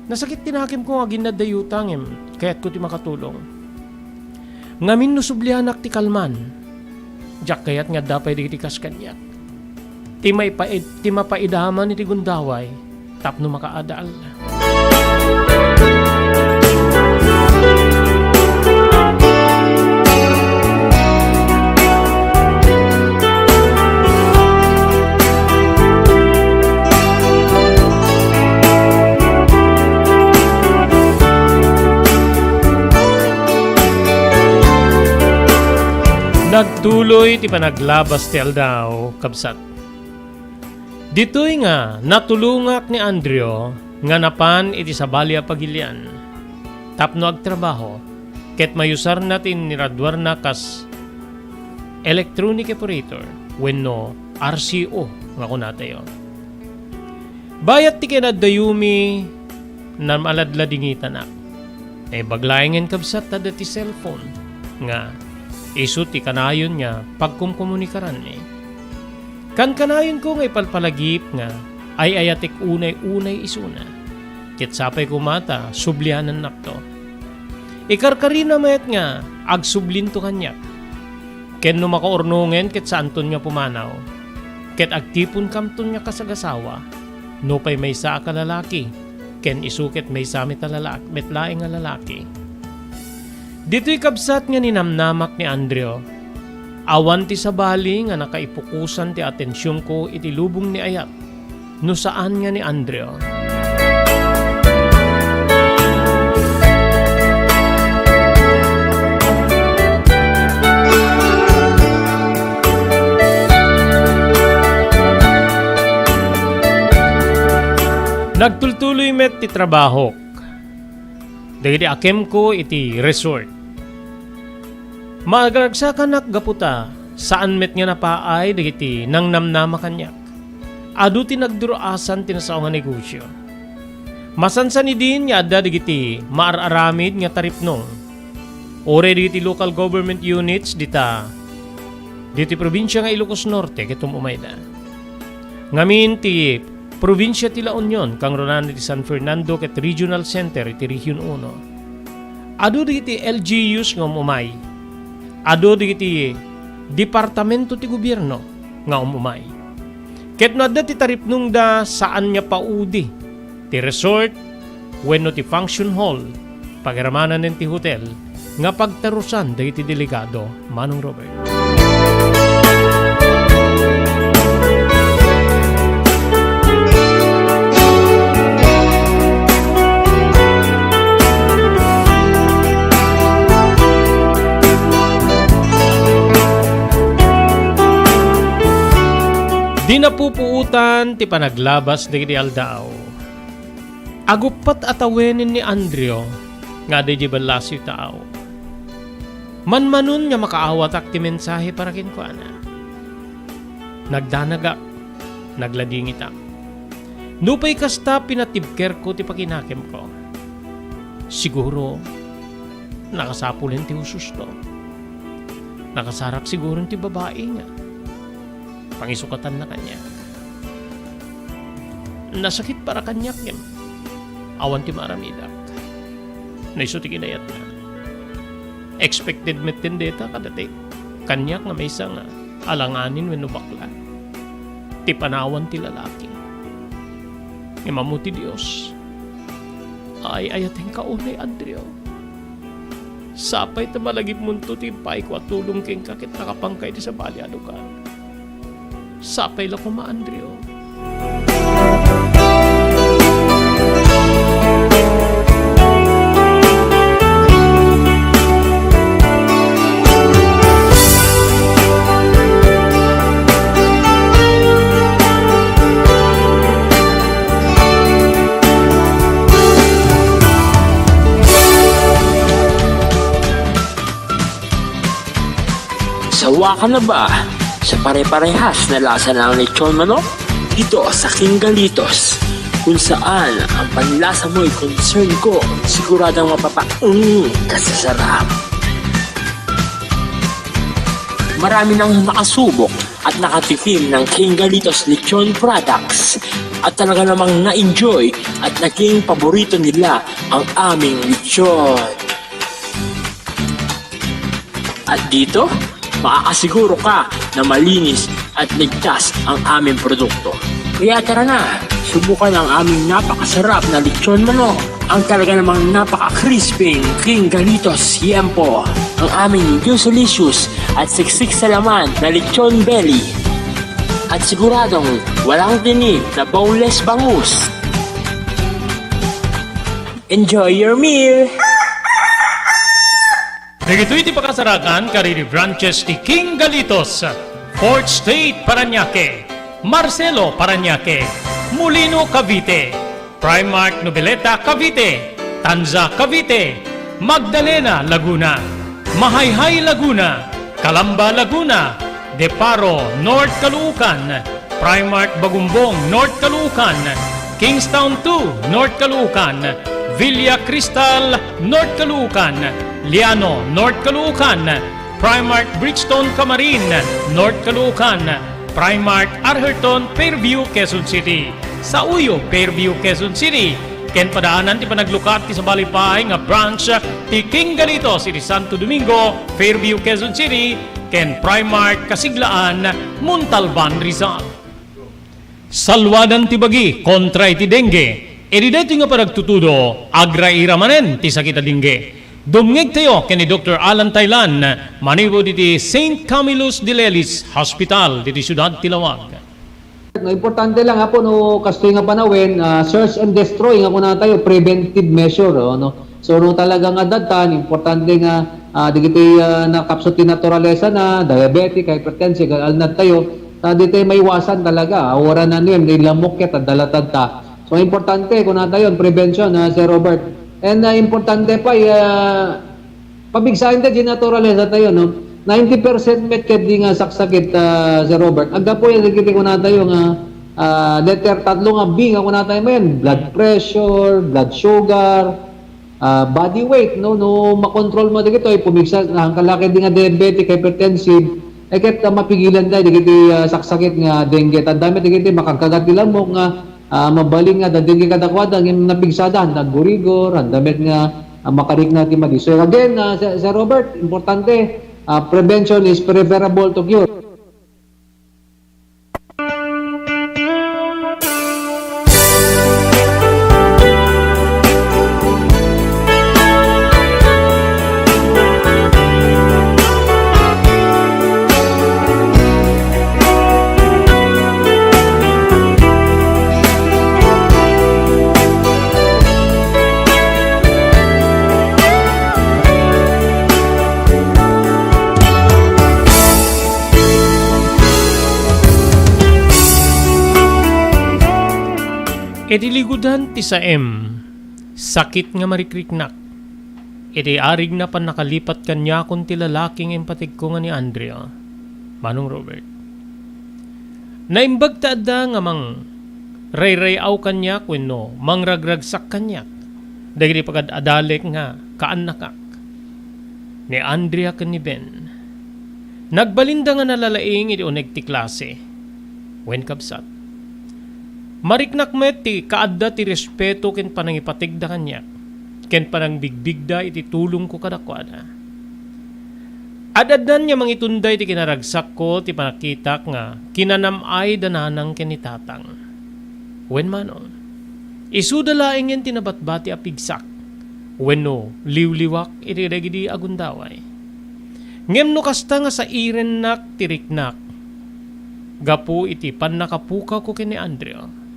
Nasakit tinakim ko nga ginadayutang kaya't ko ti makatulong. Ngamin no sublianak ti kalman. Jak kayat nga dapay di kas kanyak. Ti mapaidaman iti gundaway tapno makaadal. Nagtultuloy ti panaglabas ti aldaw, kabsat. Dito'y nga natulungak ni Andrew nga napan iti sabalya pagilian. Tapno agtrabaho, ket mayusar natin ni radwar na kas electronic operator wenno RCO nga kunatayo. Bayat ti kinadayumi na maladladingitan ak. Ay baglayangan kabsat tada ti cellphone nga isu ti kanayon nga pagkumkomunikaran eh. Kan kanayon ko ngay palpalagip nga ay ayatik unay-unay isuna. Ket sapay kumata sublianan nakto. Ikarkarina mayat nga agsublin to kanyak. Ken no makaornungen ket saanton nga pumanaw. Ket agtipon kamton nga kasagasawa. No pay may sa ka lalaki. Ken isuket may samit a lalaki, metlaing nga lalaki. Dito'y kabsat nga ninamnamak ni Andrew. Awan ti sabali nga nakaipukusan ti atensyon ko iti lubong ni Ayat. No saan nga ni Andrew. Nagtultuloy met ti trabaho. Dagiti akem ko iti resort. Magragsakan gaputa saan met nga napaay dagiti nang namnama kanyak. Adu ti nagduroasan tinasao nga negosyo. Masansan ni din nga adda dagiti maararamid nga taripnong. Ore dagiti local government units diti probinsya nga Ilocos Norte ketum umayda. Ngamin ti probinsya ti La Union kang ronan ti San Fernando ket Regional Center iti Region 1. Adu dagiti LGUs nga umay. Adu dagiti departamento ti gobyerno nga umay. Ket no adda ti taripnong da saan nya paudi ti resort wenno ti function hall pagiramanan ti hotel nga pagtarusan dagiti delegado Manong Robert. Di napupuutan ti panaglabas dagiti aldaw. Agupat atawenin ni Andrew nga di balasyo tao. Manmanon nga makaawatak ti mensahe para kinkuana. Nagdanagak, nagladingitak. Nupay kasta pinatibker ko ti pakinakem ko. Siguro nakasapulin ti usus to. Nakasarap siguro ti babae nga. Pangisukatan na kanya. Nasakit para kanyak yun. Awan ti maramidak. Naiso ti kinayat na. Expected met tindeta kadati. Kanyak nga may isang alanganin wenno bakla. Ti panawan ti lalaki. Imamuti Dios. Ay ayating kaunay Andrew. Sapay ta malagip munto ti pay ko at tulong king kakit nakapangkay ti sa balyado ka. Sapay lang ko Andrew. Sawa ka na ba sa pare-parehas na lasa ng lechon manok? Dito sa King Galitos, kung saan ang panlasa mo'y concern ko, siguradang kasasarap. Marami nang nakasubok at nakatikim ng King Galitos lechon products at talaga namang na-enjoy at naging paborito nila ang aming lechon. At dito, makakasiguro ka na malinis at ligtas ang aming produkto. Kaya tara na, subukan ang aming napakasarap na lechon manok. Ang talaga namang napaka-crispy King Galitos Yempo. Ang aming juicelicious at siksik sa laman na lechon belly. At siguradong walang tinig na boneless bangus. Enjoy your meal! Nagito'y ti pakasarakan kariri branches ti King Galitos, Fort State, Parañaque, Marcelo, Parañaque, Molino, Cavite, Primark, Noveleta, Cavite, Tanza, Cavite, Magdalena, Laguna, Mahayhay, Laguna, Calamba, Laguna, Deparo, North Caloocan, Primark, Bagumbong, North Caloocan, Kingstown 2, North Caloocan, Villa Cristal, North Caloocan, Liano, North Caloocan, Primark, Bridgestone, Camarin, North Caloocan, Primark, Arherton, Fairview, Quezon City. Sa Uyo, Fairview, Quezon City. Ken padaanan ti panaglukat ti sa Balipay nga branch ti King Galitos iti Santo Domingo, Fairview, Quezon City. Ken Primark, Kasiglaan, Montalban, Rizal. Salwadan ti bagi kontra iti dengue. Edi dito nga paragtutudo, agra iramanen ti sakita dengue. Dumngeg tayo ken ni Dr. Alan Taylan, manibo diti St. Camillus de Lelis Hospital diti Siyudad Tilawag. No, importante lang po no kastoy nga panawin, search and destroy nga kuna tayo preventive measure no. So no talaga nga datan importante nga digiti nakapsot ti naturalesa na diabetic, hypertensive, alnad tayo dito may iwasan talaga. Ora na niyan nilamok ket dalatad ta. So importante kuna tayo prevention Sir Robert. And importante pa pabigsahin ta di naturalesa tayo no. 90% met ket di nga saksakit Sir Robert. Agda po yung nagkiti ko na tayo nga letter tatlo nga B nga kuna tayo men, blood pressure, blood sugar, body weight no makontrol mo dito ay pumigsa ang kalaki di nga diabetic, hypertensive ay ket mapigilan tayo digiti saksakit nga dengue. Tandami digiti makakagat nila mo nga mabaling nga dengue kadakwada ng napigsadahan nagurigor, andamit nga makarik natin madi. So again Sir Robert, importante prevention is preferable to cure. Ediligudan ti sa sakit nga marikriknak. Edi arig na pan nakalipat kanya kung ti lalaking empatig ko nga ni Andrea. Manong Robert. Naimbag taada nga mang ray-rayaw kanya no mangragragsak kanya. Dagiti pagad adalek nga kaannakak. Ni Andrea ken ni Ben. Nagbalinda nga nalalaing iti uneg ti klase. Wen kabsat. Mariknak met ti kaadda ti respeto ken panangipatigda kanya. Ken panangbigbigda iti tulong ko kadakwada. Adaddan niya mangitunday ti kinaragsak ko ti panakitak nga kinanamay dananang ken ni tatang. Wen manon. Isudalaing yen tinabatbati a pigsak. Wenno liwliwak iti dagidi agundaway. Ngem no kasta nga sa irennak tiriknak. Gapu iti pannakapuka ko ken ni Andrea.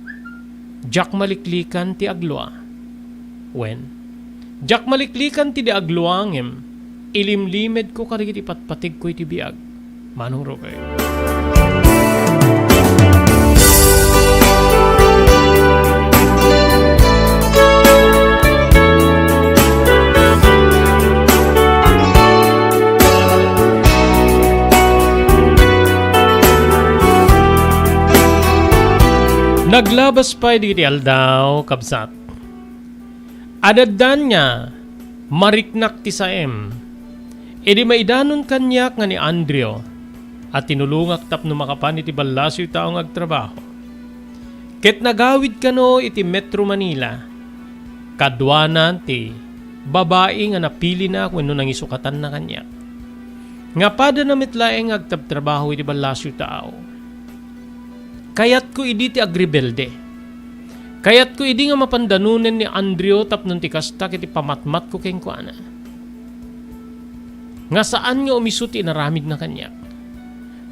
Jak maliklikan ti agloa. Wen. Jak maliklikan ti di agloa ngem. Ilimlimed ko karigit ipatpatig ko iti biag. Manong Robert. Naglabas pa di aldaw kabsat. Adaddan niya mariknak ti saem. Edi maidanon kanyak nga ni Andrea at tinulungak tapno makapan iti balasyo taong agtrabaho. Ket nagawid kano iti Metro Manila. Kadwanan ti babae nga napili na wenno nang isukatan na kanya. Nga pada na mitlaeng agtabtrabaho iti balasyo tao. Kayat ko idi ti agribelde. Kayat ko idi nga mapandanunen ni Andrea tapnon ti kasta iti pamatmat ko ken kuana. Nga saan nga umisut inaramid na kanya.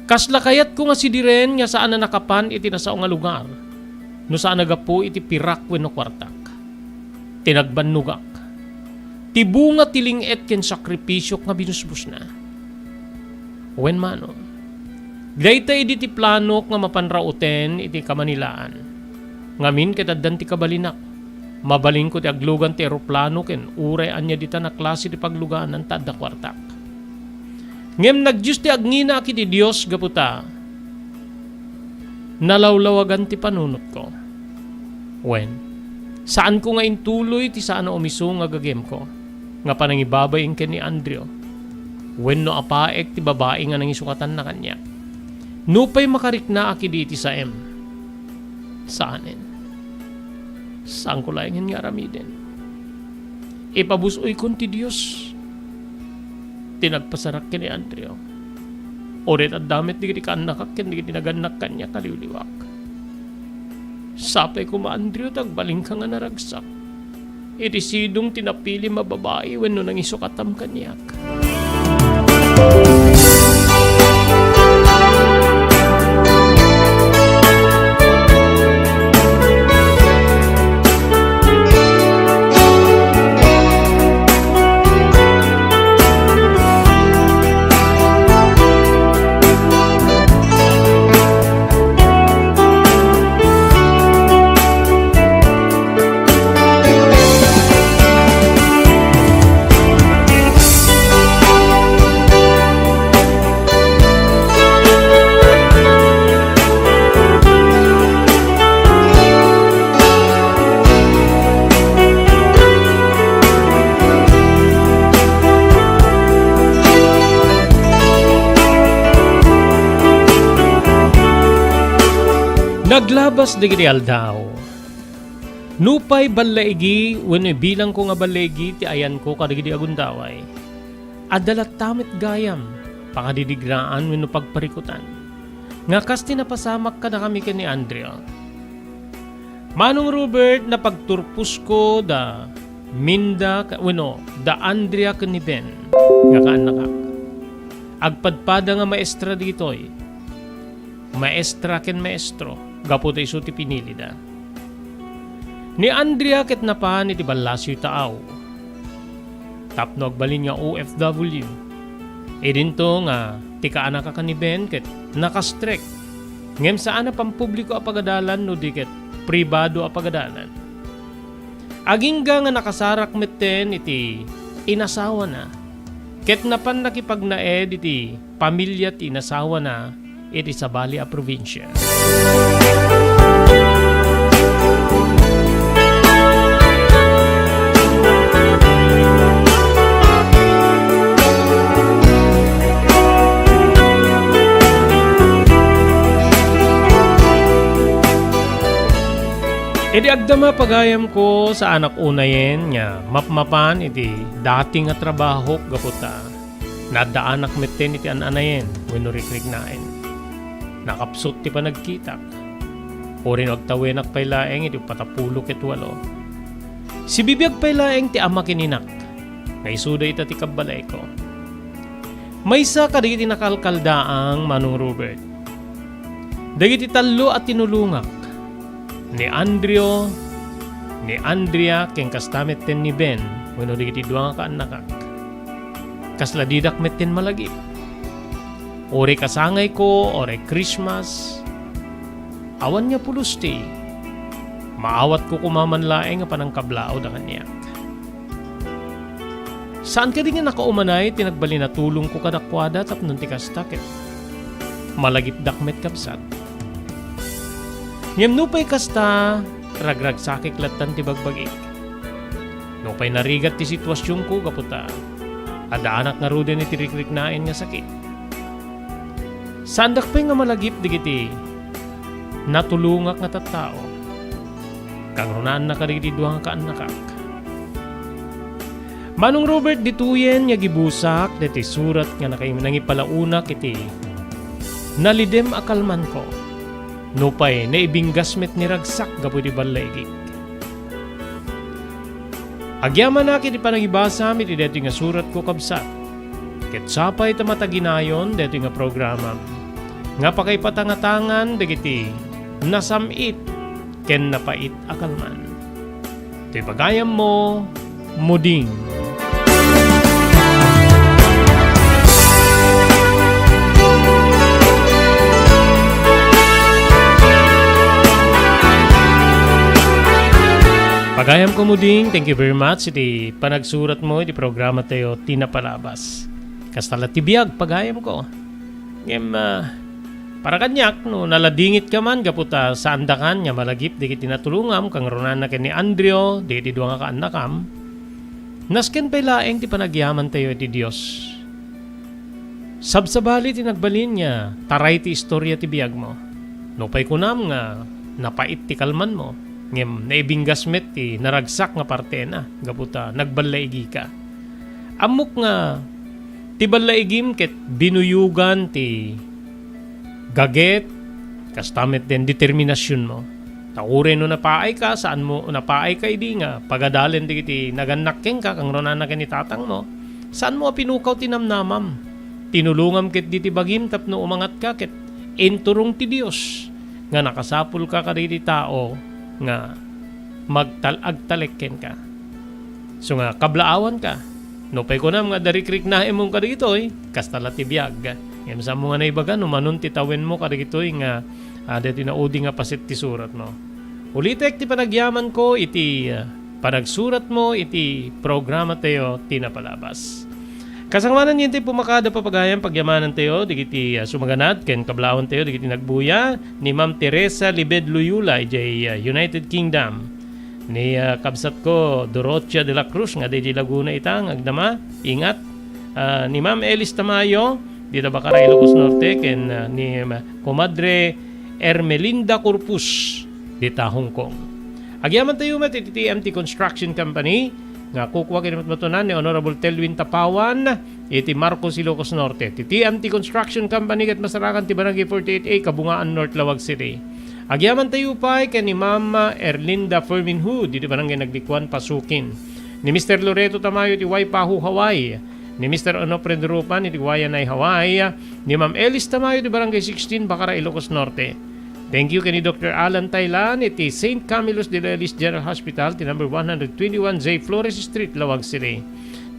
Kasla kayat ko nga si diren nga saan na nakapan iti nasao nga lugar. No saan nagapu iti pirak wenno kwartak. Tinagbanugak. Tibunga tiling-et ken sakripisyo nga binusbus na. Wen mano. Dayta idi ti plano nga mapanrauten iti kamanilaan. Ngamin ketaddan ti kabalinak. Mabaling ko ti aglugan ti eroplano ken uray anya dita na klase ti pagluganan tadda kwartak. Ngem nagjus ti agngina kiti Dios gaputa. Nalawlawagan ti panunot ko. Wen, saan ko nga intuloy ti saan na umiso nga gagem ko? Nga panangibabay ken ni Andrew. Wen no apaek ti babae nga nangisukatan na kanya. Nupay makarikna aki di ti sa em. Saanin? Saan ko laingin nga aramiden? Ipabusoy kon ti Dios. Tinagpasarak ken ni Andrew. Oret at damit di ka nakak ken di tinaganak kanya kaliwliwak. Sapay ko ma Andrew tagbaling ka nga naragsak. Iti sidong tinapili mababae wenno nang isukatam kanyak. Naglabas digiti aldaw. Nupay balaigi wenno bilang ko nga balaigi ti ayan ko kadagiti agundaway. Adalat tamit gayam pakadidigraan wenno pagparikutan. Nga kas tinapasamak ka na kami ken ni Andrea. Manong Robert na pagturpus ko da Minda wenno da Andrea ken ni Ben nga kaanakak. Agpadpada nga maestra ditoy. Maestra ken maestro. Gapo tayo iso ti pinili da. Ni Andrea ket napan iti Balasyo taaw. Tapno agbalin nga OFW. Idinto nga ti kaanak ka ni Ben ket nakastrek. Ngem saan na pampubliko a pagadalan no di ket pribado a pagadalan. Agingga nga nakasarak metten iti inasawa na. Ket napan nakipagnaed iti pamilya ti inasawa na iti sa Bali a probinsya. Iti agdama pagayam ko sa anak unayen nga mapmapan iti dating nga trabaho gaputa. Nadaanak metten iti ananayen wenno rikrignaen. Nakapsot ti panagkitak. Orin agtawenak pay laeng iti patapulo ket walo. Si bibiyag pay laeng ti ama kininak. Nga isuda ita ti kabbalay ko. Maysa kadagiti nakalkaldaang Manong Robert. Dagiti tallo at tinulungak. Ni Andrea ken kastamit ten ni Ben wenno digiti duwa nga kaannakak. Kasla didak metten malagi. Ore kasangay ko, ore Christmas. Awan niya pulusti. Maawat ko kumamanlaeng nga panangkablao da kanyak. Saan ka din nga nakaumanay tinagbali na tulong ko kadakwada tapnon ti kastakit. Malagip dakmet kapsat. Ngem nupay kasta ragrag sakik latan ti bagbagik. Nupay narigat ti sitwasyon ko kaputa. Ada anak nga ruden iti rikriknaen nga sakit. Sandak pa'y nga malagip digiti natulungak nga tattao. Kang runaan na karigiti duwang kaannakak. Manong Robert dituyen nga gibusak deti surat nga nangipalaunak iti nalidem akalman ko. Nupay naibinggasmet ni ragsak gapu di balaygik. Agyaman na kiti panagibasam iti deti nga surat ko kabsat. Ket sapay tamataginayon deti nga programa. Nga pakay patangatangan dagiti nasamit ken napait akalman. Ti pagayam mo muding. Pagayam ko mo ding, thank you very much. Iti panagsurat mo, iti programa tayo, tinapalabas. Kastala tibiyag, pagayam ko. Ngem, para kanyak, no, naladingit ka man, kaputa sa andakan, nga malagip, di kiti natulungam, kang ronan na ni Andrio, di kiti duwa nga kaandakam. Nasken pa'y laeng ti panagyaman tayo iti Diyos. Sabsabali ti nagbalin niya, taray ti istorya ti biyag mo. No pa'y kunam nga, napait ti kalman mo. Ngem, naibinggasmet ti naragsak nga parte na, kaputa, nagbalaigi ka. Amok nga, ti balaigim ket binuyugan ti gaget, kastamet din determinasyon mo. Taure no napaay ka, saan mo napaay ka idi nga, pagadalen di kiti naganak ka, kang ronan na ni tatang mo, saan mo pinukaw tinamnamam? Tinulungam ket di ti bagim tapno umangat ka ket enturong ti Dios nga nakasapul ka kaditi tao nga magtalagtalekken ka. So nga kablaawan ka. No pay kunam nga darikrik na imong kaditoy, kastala ti biag. Ngem sa mga naibaga no manon ti tawen mo kaditoy nga deti na udi nga pasit ti surat mo. Ulitek ti panagyaman ko iti panagsurat mo iti programa tayo tinapalabas. Kasangmanan yun ti pumakada papagayam pagyamanan tayo digiti sumaganad ken kablawan tayo digiti nagbuya ni Ma'am Teresa Libed Loyola ijay United Kingdom ni kabsat ko Dorotia de la Cruz nga DJ Laguna itang agdama ingat ni Ma'am Elis Tamayo dito Bakaray Ilocos Norte ken ni Comadre Ermelinda Corpus dita Hong Kong. Agyaman tayo met iti TMT Construction Company nga kukuha kinamatunan ni Honorable Telwin Tapawan iti Marcos Ilocos Norte. Ti TMT Construction Company ket masarakan ti Barangay 48A Kabungaan North Lawag City. Agyaman tayo pa kay ni Ma'am Erlinda Ferminhu dito Barangay Nagdikuan Pasukin. Ni Mr. Loreto Tamayo ti Waipahu Hawaii. Ni Mr. Onofre Drupan iti Wayanay Hawaii. Ni Ma'am Elis Tamayo ti Barangay 16 Bakaray Ilocos Norte. Thank you kay ni Dr. Alan Taylan iti St. Camillus de la Elis General Hospital ti number 121 J. Flores Street, Lawag City.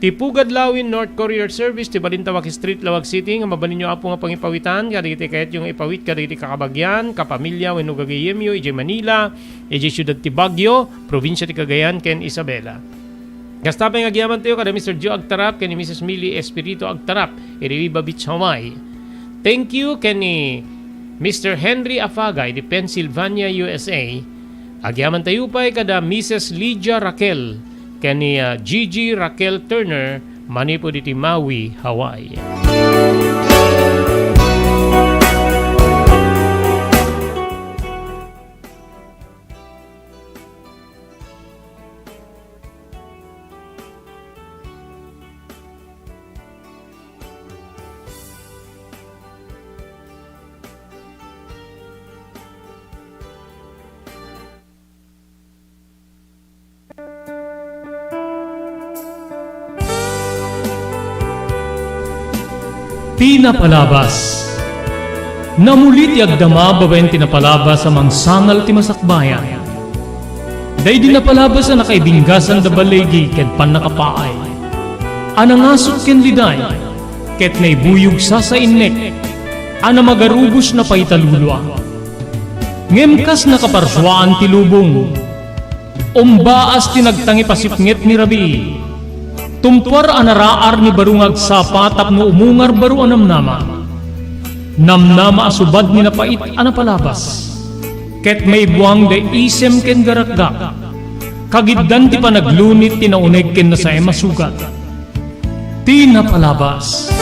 Ti Pugad Lawin North Courier Service ti Balintawak Street, Lawag City nga mabalin nyo apo nga pangipawitan kadagiti kayat yung ipawit kadagiti kakabagyan, kapamilya wenno gagayemyo iti Manila, iti Ciudad ti Baguio, probinsya ti Cagayan ken Isabela. Gastapay nga agyaman tayo kada Mr. Joe Agtarap ken ni Mrs. Millie Espirito Agtarap iti Riva Beach, Hawaii. Thank you ken ni Mr. Henry Afagay di Pennsylvania, USA. Agyaman tayo pa kada Mrs. Lydia Raquel kani Gigi Raquel Turner manipo di Maui, Hawaii. Tinapalabas. Namulit ti agdama babaen tinapalabas amang sangal ti masakbayan. Day dinapalabas na nakaibinggasan da balegi ket panakapaay. Anangasot ken liday ket naibuyog sa innek. Ana magarubos na paitalulwa. Ngemkas nakaparswaan ti lubong. Umbaas tinagtangi pasipnget ni Rabi. Tumpar anaraar ni barungag sapa tapno umungar baru anamnama. Namnama asubad ni napait anapalabas. Ket may buwang da isem ken garakgak. Kagiddan ti panaglunit tinauneg ken na sa masugat. Tinapalabas.